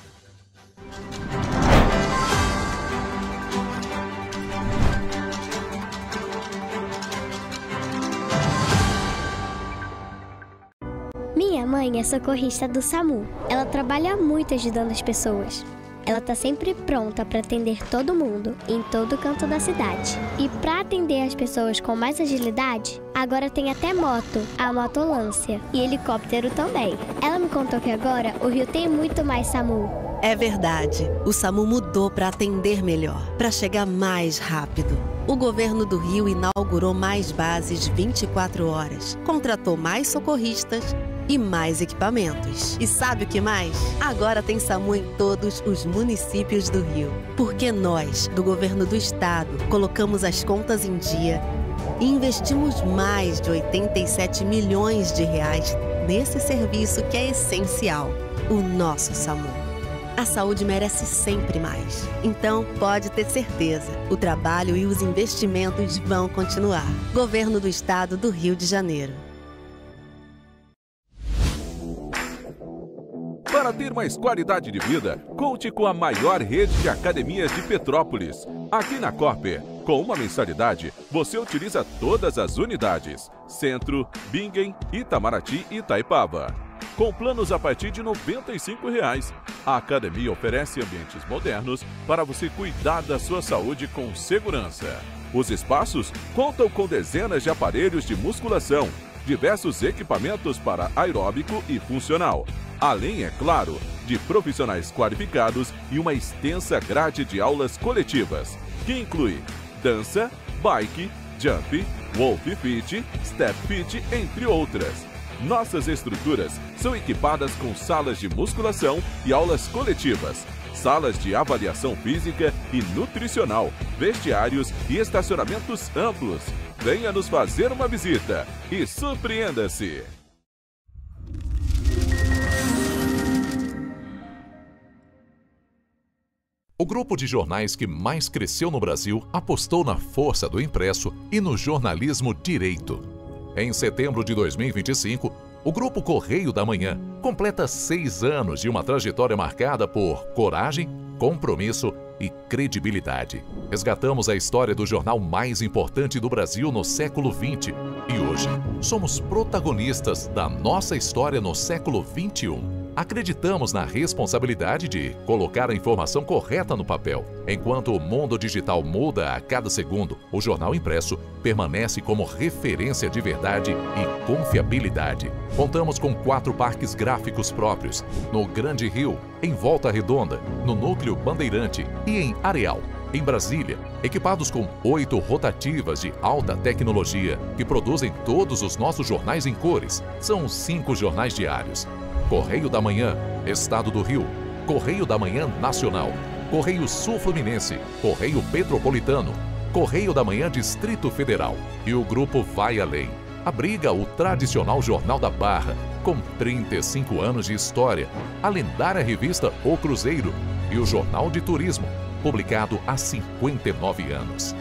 Minha mãe é socorrista do SAMU. Ela trabalha muito ajudando as pessoas. Ela tá sempre pronta para atender todo mundo, em todo canto da cidade. E para atender as pessoas com mais agilidade, agora tem até moto, a motolância, e helicóptero também. Ela me contou que agora o Rio tem muito mais SAMU. É verdade. O SAMU mudou para atender melhor, para chegar mais rápido. O governo do Rio inaugurou mais bases 24 horas, contratou mais socorristas e mais equipamentos. E sabe o que mais? Agora tem SAMU em todos os municípios do Rio. Porque nós, do governo do estado, colocamos as contas em dia e investimos mais de 87 milhões de reais nesse serviço que é essencial, o nosso SAMU. A saúde merece sempre mais. Então, pode ter certeza, o trabalho e os investimentos vão continuar. Governo do Estado do Rio de Janeiro. Para ter mais qualidade de vida, conte com a maior rede de academias de Petrópolis. Aqui na Corper, com uma mensalidade, você utiliza todas as unidades: Centro, Bingen, Itamaraty e Itaipava. Com planos a partir de R$ 95,00. A academia oferece ambientes modernos para você cuidar da sua saúde com segurança. Os espaços contam com dezenas de aparelhos de musculação, diversos equipamentos para aeróbico e funcional, além, é claro, de profissionais qualificados e uma extensa grade de aulas coletivas, que inclui dança, bike, jump, wolf fit, step fit, entre outras. Nossas estruturas são equipadas com salas de musculação e aulas coletivas, salas de avaliação física e nutricional, vestiários e estacionamentos amplos. Venha nos fazer uma visita e surpreenda-se! O grupo de jornais que mais cresceu no Brasil apostou na força do impresso e no jornalismo direito. Em setembro de 2025, o Grupo Correio da Manhã completa 6 anos de uma trajetória marcada por coragem, compromisso e credibilidade. Resgatamos a história do jornal mais importante do Brasil no século XX e hoje somos protagonistas da nossa história no século XXI. Acreditamos na responsabilidade de colocar a informação correta no papel. Enquanto o mundo digital muda a cada segundo, o jornal impresso permanece como referência de verdade e confiabilidade. Contamos com 4 parques gráficos próprios, no Grande Rio, em Volta Redonda, no Núcleo Bandeirante e em Areal. Em Brasília, equipados com 8 rotativas de alta tecnologia que produzem todos os nossos jornais em cores. São 5 jornais diários. Correio da Manhã, Estado do Rio, Correio da Manhã Nacional, Correio Sul-Fluminense, Correio Petropolitano, Correio da Manhã Distrito Federal. E o grupo vai além. Abriga o tradicional Jornal da Barra, com 35 anos de história, a lendária revista O Cruzeiro e o Jornal de Turismo, publicado há 59 anos.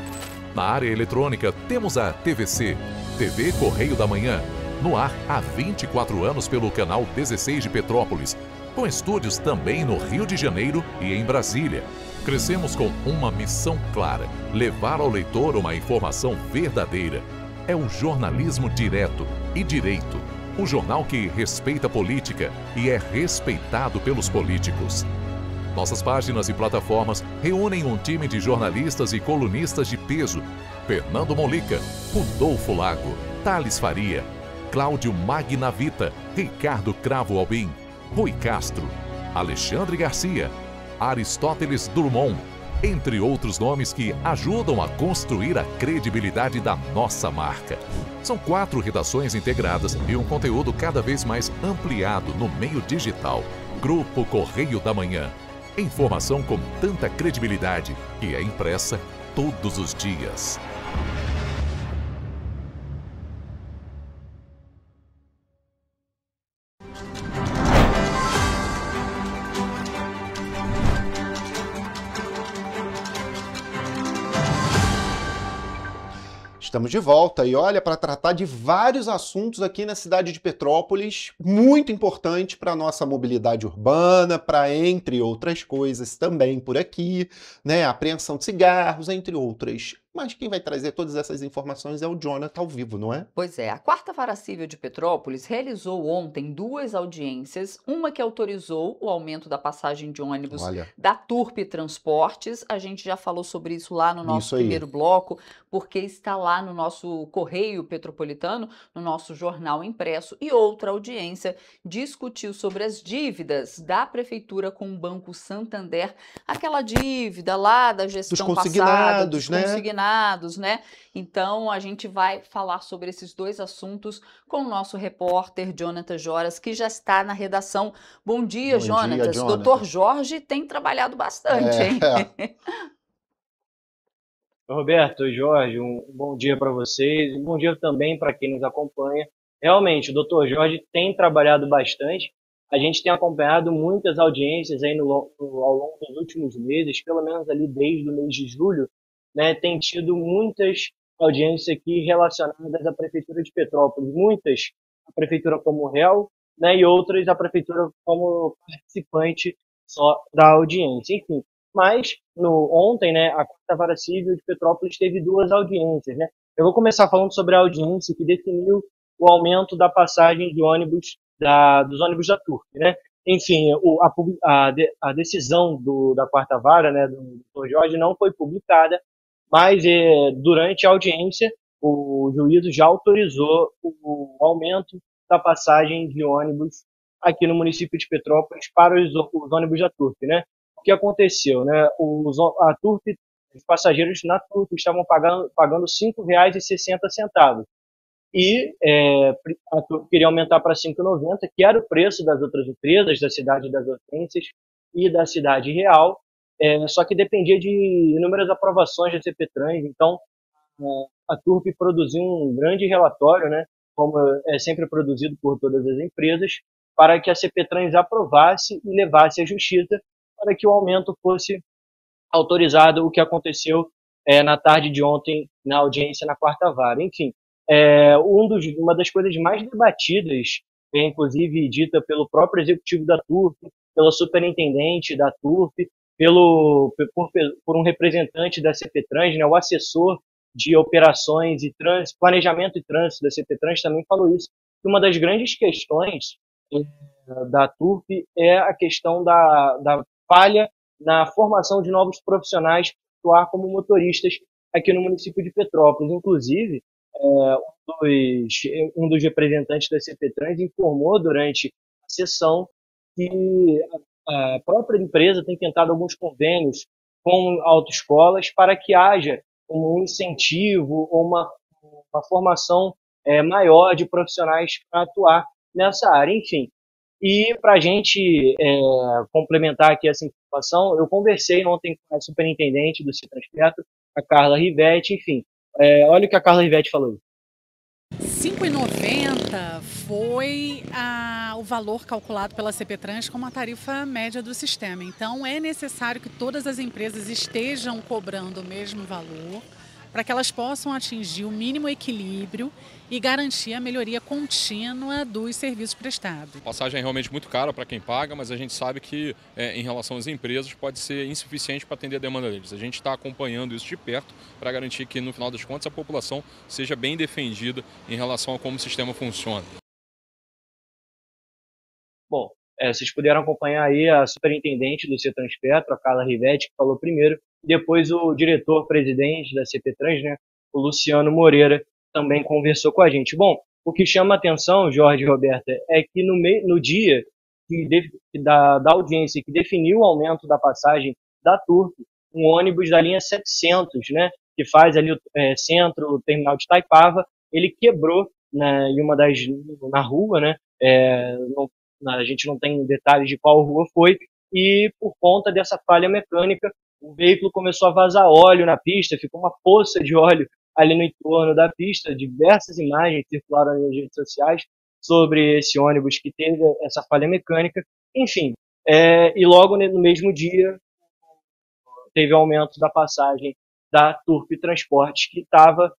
Na área eletrônica, temos a TVC, TV Correio da Manhã, no ar há 24 anos pelo canal 16 de Petrópolis, com estúdios também no Rio de Janeiro e em Brasília. Crescemos com uma missão clara: levar ao leitor uma informação verdadeira. É o jornalismo direto e direito, um jornal que respeita a política e é respeitado pelos políticos. Nossas páginas e plataformas reúnem um time de jornalistas e colunistas de peso: Fernando Molica, Rodolfo Lago, Thales Faria, Cláudio Magnavita, Ricardo Cravo Albim, Rui Castro, Alexandre Garcia, Aristóteles Drummond, entre outros nomes que ajudam a construir a credibilidade da nossa marca. São 4 redações integradas e um conteúdo cada vez mais ampliado no meio digital. Grupo Correio da Manhã. Informação com tanta credibilidade que é impressa todos os dias. Estamos de volta e olha, para tratar de vários assuntos aqui na cidade de Petrópolis, muito importante para a nossa mobilidade urbana, para, entre outras coisas, também por aqui, né, apreensão de cigarros, entre outras. Mas quem vai trazer todas essas informações é o Jonathan ao vivo, não é? Pois é, a 4ª Vara Civil de Petrópolis realizou ontem 2 audiências, uma que autorizou o aumento da passagem de ônibus da Turp Transportes, a gente já falou sobre isso lá no nosso primeiro bloco, porque está lá no nosso Correio Petropolitano, no nosso jornal impresso, e outra audiência discutiu sobre as dívidas da Prefeitura com o Banco Santander, aquela dívida lá da gestão passada, dos consignados, né? Então, a gente vai falar sobre esses 2 assuntos com o nosso repórter Jonathan Joras, que já está na redação. Bom dia, Jonatas. Doutor Jorge tem trabalhado bastante, hein? Roberto, Jorge, um bom dia para vocês, um bom dia também para quem nos acompanha. Realmente, o doutor Jorge tem trabalhado bastante. A gente tem acompanhado muitas audiências aí ao longo dos últimos meses, pelo menos ali desde o mês de julho, né, tem tido muitas audiências aqui relacionadas à Prefeitura de Petrópolis, muitas a Prefeitura como réu, né, e outras a Prefeitura como participante só da audiência. Enfim, mas ontem, né, a 4ª Vara Civil de Petrópolis teve 2 audiências. Né? Eu vou começar falando sobre a audiência que definiu o aumento da passagem de ônibus, dos ônibus da Turp. Né? Enfim, a decisão da 4ª Vara, né, do Dr. Jorge, não foi publicada, mas durante a audiência o juízo já autorizou o aumento da passagem de ônibus aqui no município de Petrópolis para os ônibus da Turp, né? O que aconteceu, né? A Turp, os passageiros na Turp estavam pagando R$ 5,60 e a Turp queria aumentar para R$ 5,90, que era o preço das outras empresas, da Cidade das Hortênsias e da Cidade Real, só que dependia de inúmeras aprovações da CPTrans. Então, a Turp produziu um grande relatório, né, como é sempre produzido por todas as empresas, para que a CPTrans aprovasse e levasse à justiça para que o aumento fosse autorizado, o que aconteceu na tarde de ontem na audiência na quarta vara. Enfim, uma das coisas mais debatidas, inclusive dita pelo próprio executivo da Turp, pela superintendente da Turp, por um representante da CPTrans, né, o assessor de operações e planejamento e trânsito da CPTrans também falou isso, que uma das grandes questões da Turp é a questão da falha na formação de novos profissionais para atuar como motoristas aqui no município de Petrópolis. Inclusive, um dos representantes da CPTrans informou durante a sessão que a própria empresa tem tentado alguns convênios com autoescolas para que haja um incentivo ou uma formação maior de profissionais para atuar nessa área. Enfim, e para a gente complementar aqui essa informação, eu conversei ontem com a superintendente do Citransperto, a Carla Rivetti. Enfim, olha o que a Carla Rivetti falou. R$ 5,90 foi o valor calculado pela CPTrans como a tarifa média do sistema. Então, é necessário que todas as empresas estejam cobrando o mesmo valor para que elas possam atingir o mínimo equilíbrio e garantir a melhoria contínua dos serviços prestados. A passagem é realmente muito cara para quem paga, mas a gente sabe que, em relação às empresas, pode ser insuficiente para atender a demanda deles. A gente está acompanhando isso de perto para garantir que, no final das contas, a população seja bem defendida em relação a como o sistema funciona. Bom, vocês puderam acompanhar aí a superintendente do Citransperto, a Carla Rivetti, que falou primeiro, depois o diretor-presidente da CPTrans, né, o Luciano Moreira, também conversou com a gente. Bom, o que chama a atenção, Jorge e Roberta, é que no dia da audiência que definiu o aumento da passagem da Turp, um ônibus da linha 700, né, que faz ali o centro, o terminal de Itaipava, ele quebrou na rua, né, a gente não tem detalhes de qual rua foi, e por conta dessa falha mecânica, o veículo começou a vazar óleo na pista, ficou uma poça de óleo ali no entorno da pista. Diversas imagens circularam nas redes sociais sobre esse ônibus que teve essa falha mecânica. Enfim, e logo no mesmo dia teve aumento da passagem da Turp Transportes, que estava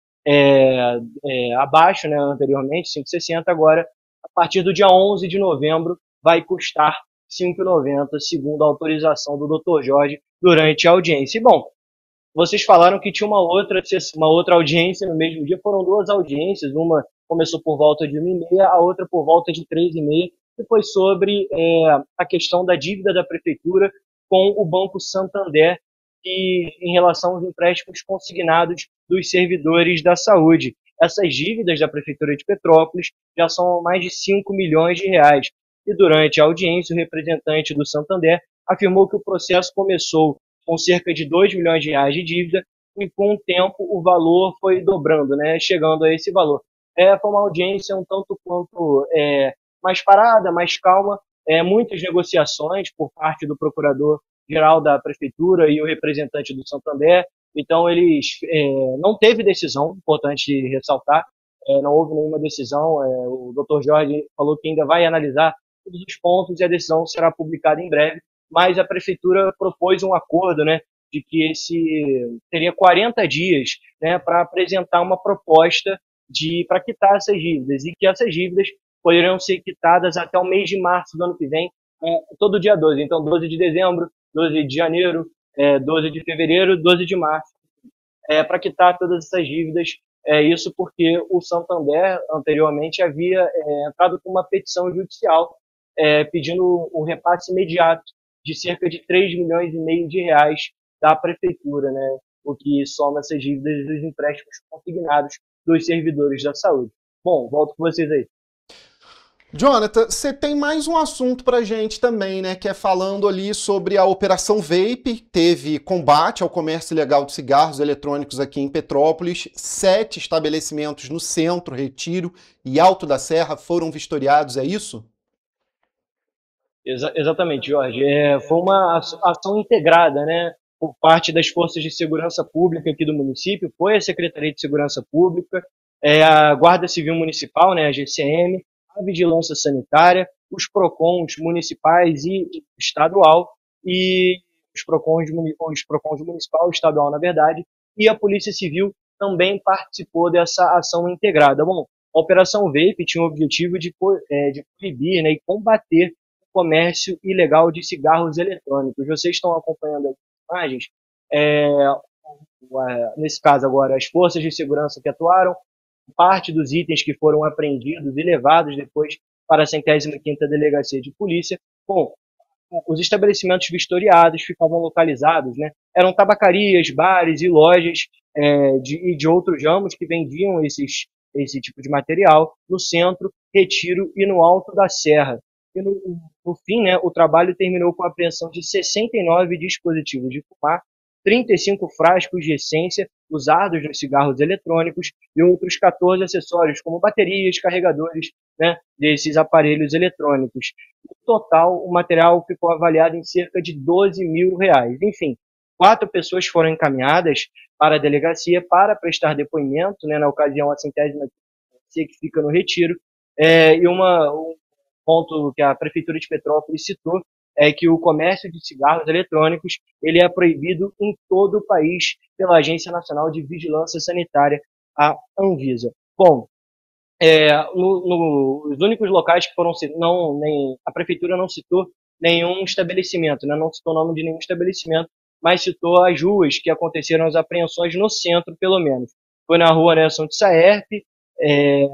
abaixo, né, anteriormente, 5,60, agora, a partir do dia 11 de novembro, vai custar R$ 5,90, segundo a autorização do Dr. Jorge durante a audiência. E, bom, vocês falaram que tinha uma outra audiência no mesmo dia. Foram duas audiências, uma começou por volta de 1h30, a outra por volta de 3h30, que foi sobre a questão da dívida da Prefeitura com o Banco Santander e em relação aos empréstimos consignados dos servidores da saúde. Essas dívidas da Prefeitura de Petrópolis já são mais de 5 milhões de reais. E durante a audiência, o representante do Santander afirmou que o processo começou com cerca de 2 milhões de reais de dívida e com o tempo o valor foi dobrando, né, chegando a esse valor. Foi uma audiência um tanto quanto mais parada, mais calma, muitas negociações por parte do procurador-geral da Prefeitura e o representante do Santander. Então, não teve decisão, importante ressaltar, não houve nenhuma decisão. O Dr. Jorge falou que ainda vai analisar todos os pontos e a decisão será publicada em breve, mas a Prefeitura propôs um acordo, né, de que teria 40 dias, né, para apresentar uma proposta para quitar essas dívidas, e que essas dívidas poderiam ser quitadas até o mês de março do ano que vem, todo dia 12. Então, 12 de dezembro, 12 de janeiro, 12 de fevereiro, 12 de março, para quitar todas essas dívidas. Isso porque o Santander, anteriormente, havia entrado com uma petição judicial pedindo um repasse imediato de cerca de 3,5 milhões de reais da Prefeitura, né, o que soma essas dívidas dos empréstimos consignados dos servidores da saúde. Bom, volto com vocês aí. Jonathan, você tem mais um assunto pra gente também, né? Que é falando ali sobre a Operação Vape. Teve combate ao comércio ilegal de cigarros eletrônicos aqui em Petrópolis. 7 estabelecimentos no centro, Retiro e Alto da Serra foram vistoriados, é isso? Exatamente, Jorge. Foi uma ação integrada, né? Por parte das forças de segurança pública aqui do município. Foi a Secretaria de Segurança Pública, a Guarda Civil Municipal, né? A GCM, a Vigilância Sanitária, os PROCONs municipais e estadual, e os PROCONs municipal e estadual, na verdade, e a Polícia Civil também participou dessa ação integrada. Bom, a Operação Vape tinha o objetivo de proibir, né, e combater o comércio ilegal de cigarros eletrônicos. Vocês estão acompanhando as imagens. Nesse caso agora, as forças de segurança que atuaram, parte dos itens que foram apreendidos e levados depois para a 105ª Delegacia de Polícia. Bom, os estabelecimentos vistoriados ficavam localizados, né? Eram tabacarias, bares e lojas de outros ramos que vendiam esse tipo de material no centro, Retiro e no Alto da Serra. E no fim, né, o trabalho terminou com a apreensão de 69 dispositivos de fumar, 35 frascos de essência usados nos cigarros eletrônicos e outros 14 acessórios, como baterias, carregadores, né, desses aparelhos eletrônicos. No total, o material ficou avaliado em cerca de R$12 mil. Enfim, 4 pessoas foram encaminhadas para a delegacia para prestar depoimento, né, na ocasião a 105ª Delegacia que fica no Retiro, e um ponto que a Prefeitura de Petrópolis citou é que o comércio de cigarros eletrônicos ele é proibido em todo o país pela Agência Nacional de Vigilância Sanitária, a Anvisa. Bom, nos únicos locais que foram a Prefeitura não citou nenhum estabelecimento, né, não citou o nome de nenhum estabelecimento, mas citou as ruas que aconteceram as apreensões no centro, pelo menos. Foi na rua Nelson de Saerpe,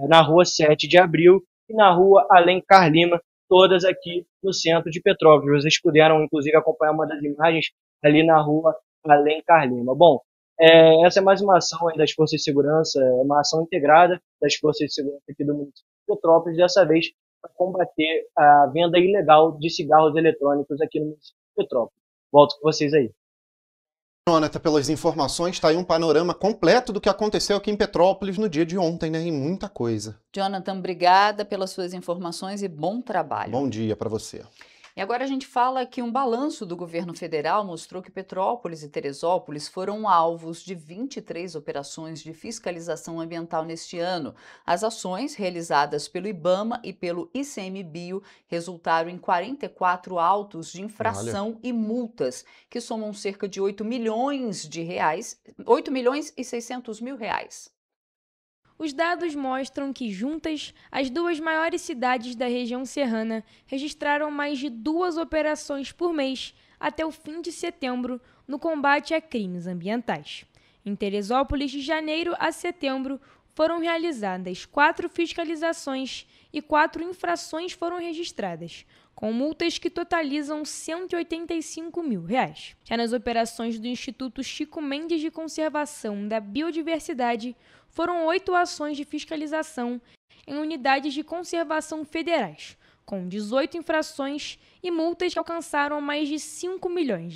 na rua 7 de Abril e na rua Alencar Lima, todas aqui no centro de Petrópolis. Vocês puderam, inclusive, acompanhar uma das imagens ali na rua Alencar Lima. Bom, essa é mais uma ação aí das Forças de Segurança, uma ação integrada das Forças de Segurança aqui do município de Petrópolis, dessa vez para combater a venda ilegal de cigarros eletrônicos aqui no município de Petrópolis. Volto com vocês aí. Jonathan, pelas informações, está aí um panorama completo do que aconteceu aqui em Petrópolis no dia de ontem, né? E muita coisa. Jonathan, obrigada pelas suas informações e bom trabalho. Bom dia para você. E agora a gente fala que um balanço do governo federal mostrou que Petrópolis e Teresópolis foram alvos de 23 operações de fiscalização ambiental neste ano. As ações realizadas pelo IBAMA e pelo ICMBio resultaram em 44 autos de infração e multas, que somam cerca de 8 milhões e 600 mil reais. Os dados mostram que, juntas, as duas maiores cidades da região serrana registraram mais de 2 operações por mês até o fim de setembro no combate a crimes ambientais. Em Teresópolis, de janeiro a setembro, foram realizadas 4 fiscalizações e 4 infrações foram registradas, com multas que totalizam R$ 185 mil. Já nas operações do Instituto Chico Mendes de Conservação da Biodiversidade, foram 8 ações de fiscalização em unidades de conservação federais, com 18 infrações e multas que alcançaram mais de R$ 5 milhões.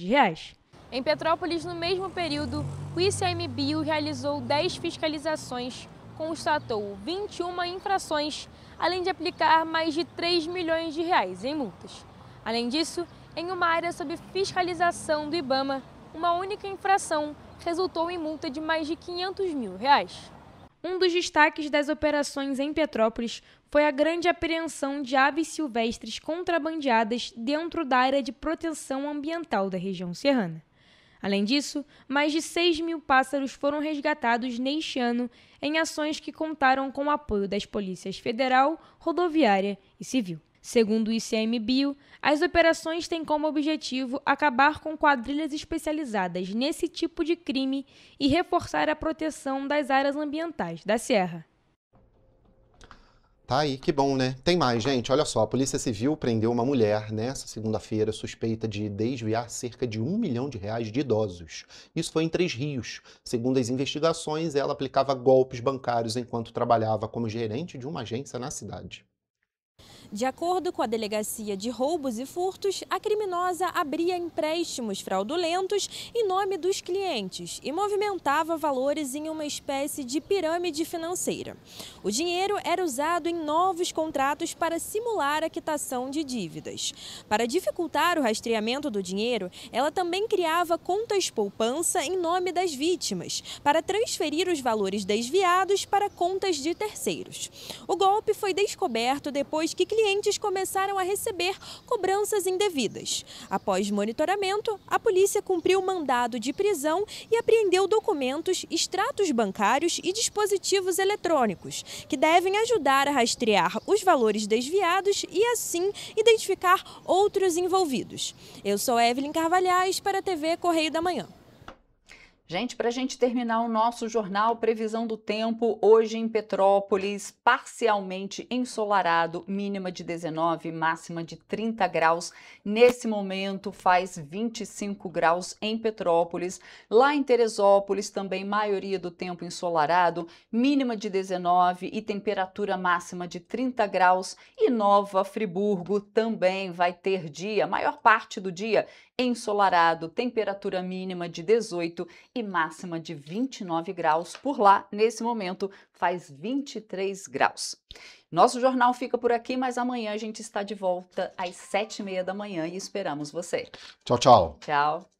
Em Petrópolis, no mesmo período, o ICMBio realizou 10 fiscalizações, constatou 21 infrações, além de aplicar mais de R$ 3 milhões em multas. Além disso, em uma área sob fiscalização do IBAMA, uma única infração resultou em multa de mais de R$ 500 mil. Um dos destaques das operações em Petrópolis foi a grande apreensão de aves silvestres contrabandeadas dentro da área de proteção ambiental da região serrana. Além disso, mais de 6 mil pássaros foram resgatados neste ano em ações que contaram com o apoio das polícias federal, rodoviária e civil. Segundo o ICMBio, as operações têm como objetivo acabar com quadrilhas especializadas nesse tipo de crime e reforçar a proteção das áreas ambientais da Serra. Tá aí, que bom, né? Tem mais, gente. Olha só, a Polícia Civil prendeu uma mulher nessa segunda-feira suspeita de desviar cerca de R$ 1 milhão de idosos. Isso foi em Três Rios. Segundo as investigações, ela aplicava golpes bancários enquanto trabalhava como gerente de uma agência na cidade. De acordo com a Delegacia de Roubos e Furtos, a criminosa abria empréstimos fraudulentos em nome dos clientes e movimentava valores em uma espécie de pirâmide financeira. O dinheiro era usado em novos contratos para simular a quitação de dívidas. Para dificultar o rastreamento do dinheiro, ela também criava contas poupança em nome das vítimas, para transferir os valores desviados para contas de terceiros. O golpe foi descoberto depois que clientes começaram a receber cobranças indevidas. Após monitoramento, a polícia cumpriu mandado de prisão e apreendeu documentos, extratos bancários e dispositivos eletrônicos, que devem ajudar a rastrear os valores desviados e, assim, identificar outros envolvidos. Eu sou Evelyn Carvalhais para a TV Correio da Manhã. Gente, para a gente terminar o nosso jornal, previsão do tempo, hoje em Petrópolis, parcialmente ensolarado, mínima de 19, máxima de 30 graus. Nesse momento faz 25 graus em Petrópolis. Lá em Teresópolis, também maioria do tempo ensolarado, mínima de 19 e temperatura máxima de 30 graus. E Nova Friburgo também vai ter dia, maior parte do dia, ensolarado, temperatura mínima de 18 e máxima de 29 graus. Por lá, nesse momento, faz 23 graus. Nosso jornal fica por aqui, mas amanhã a gente está de volta às 7h30 da manhã e esperamos você. Tchau, tchau. Tchau.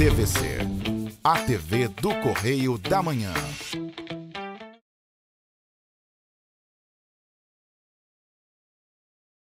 TVC, a TV do Correio da Manhã.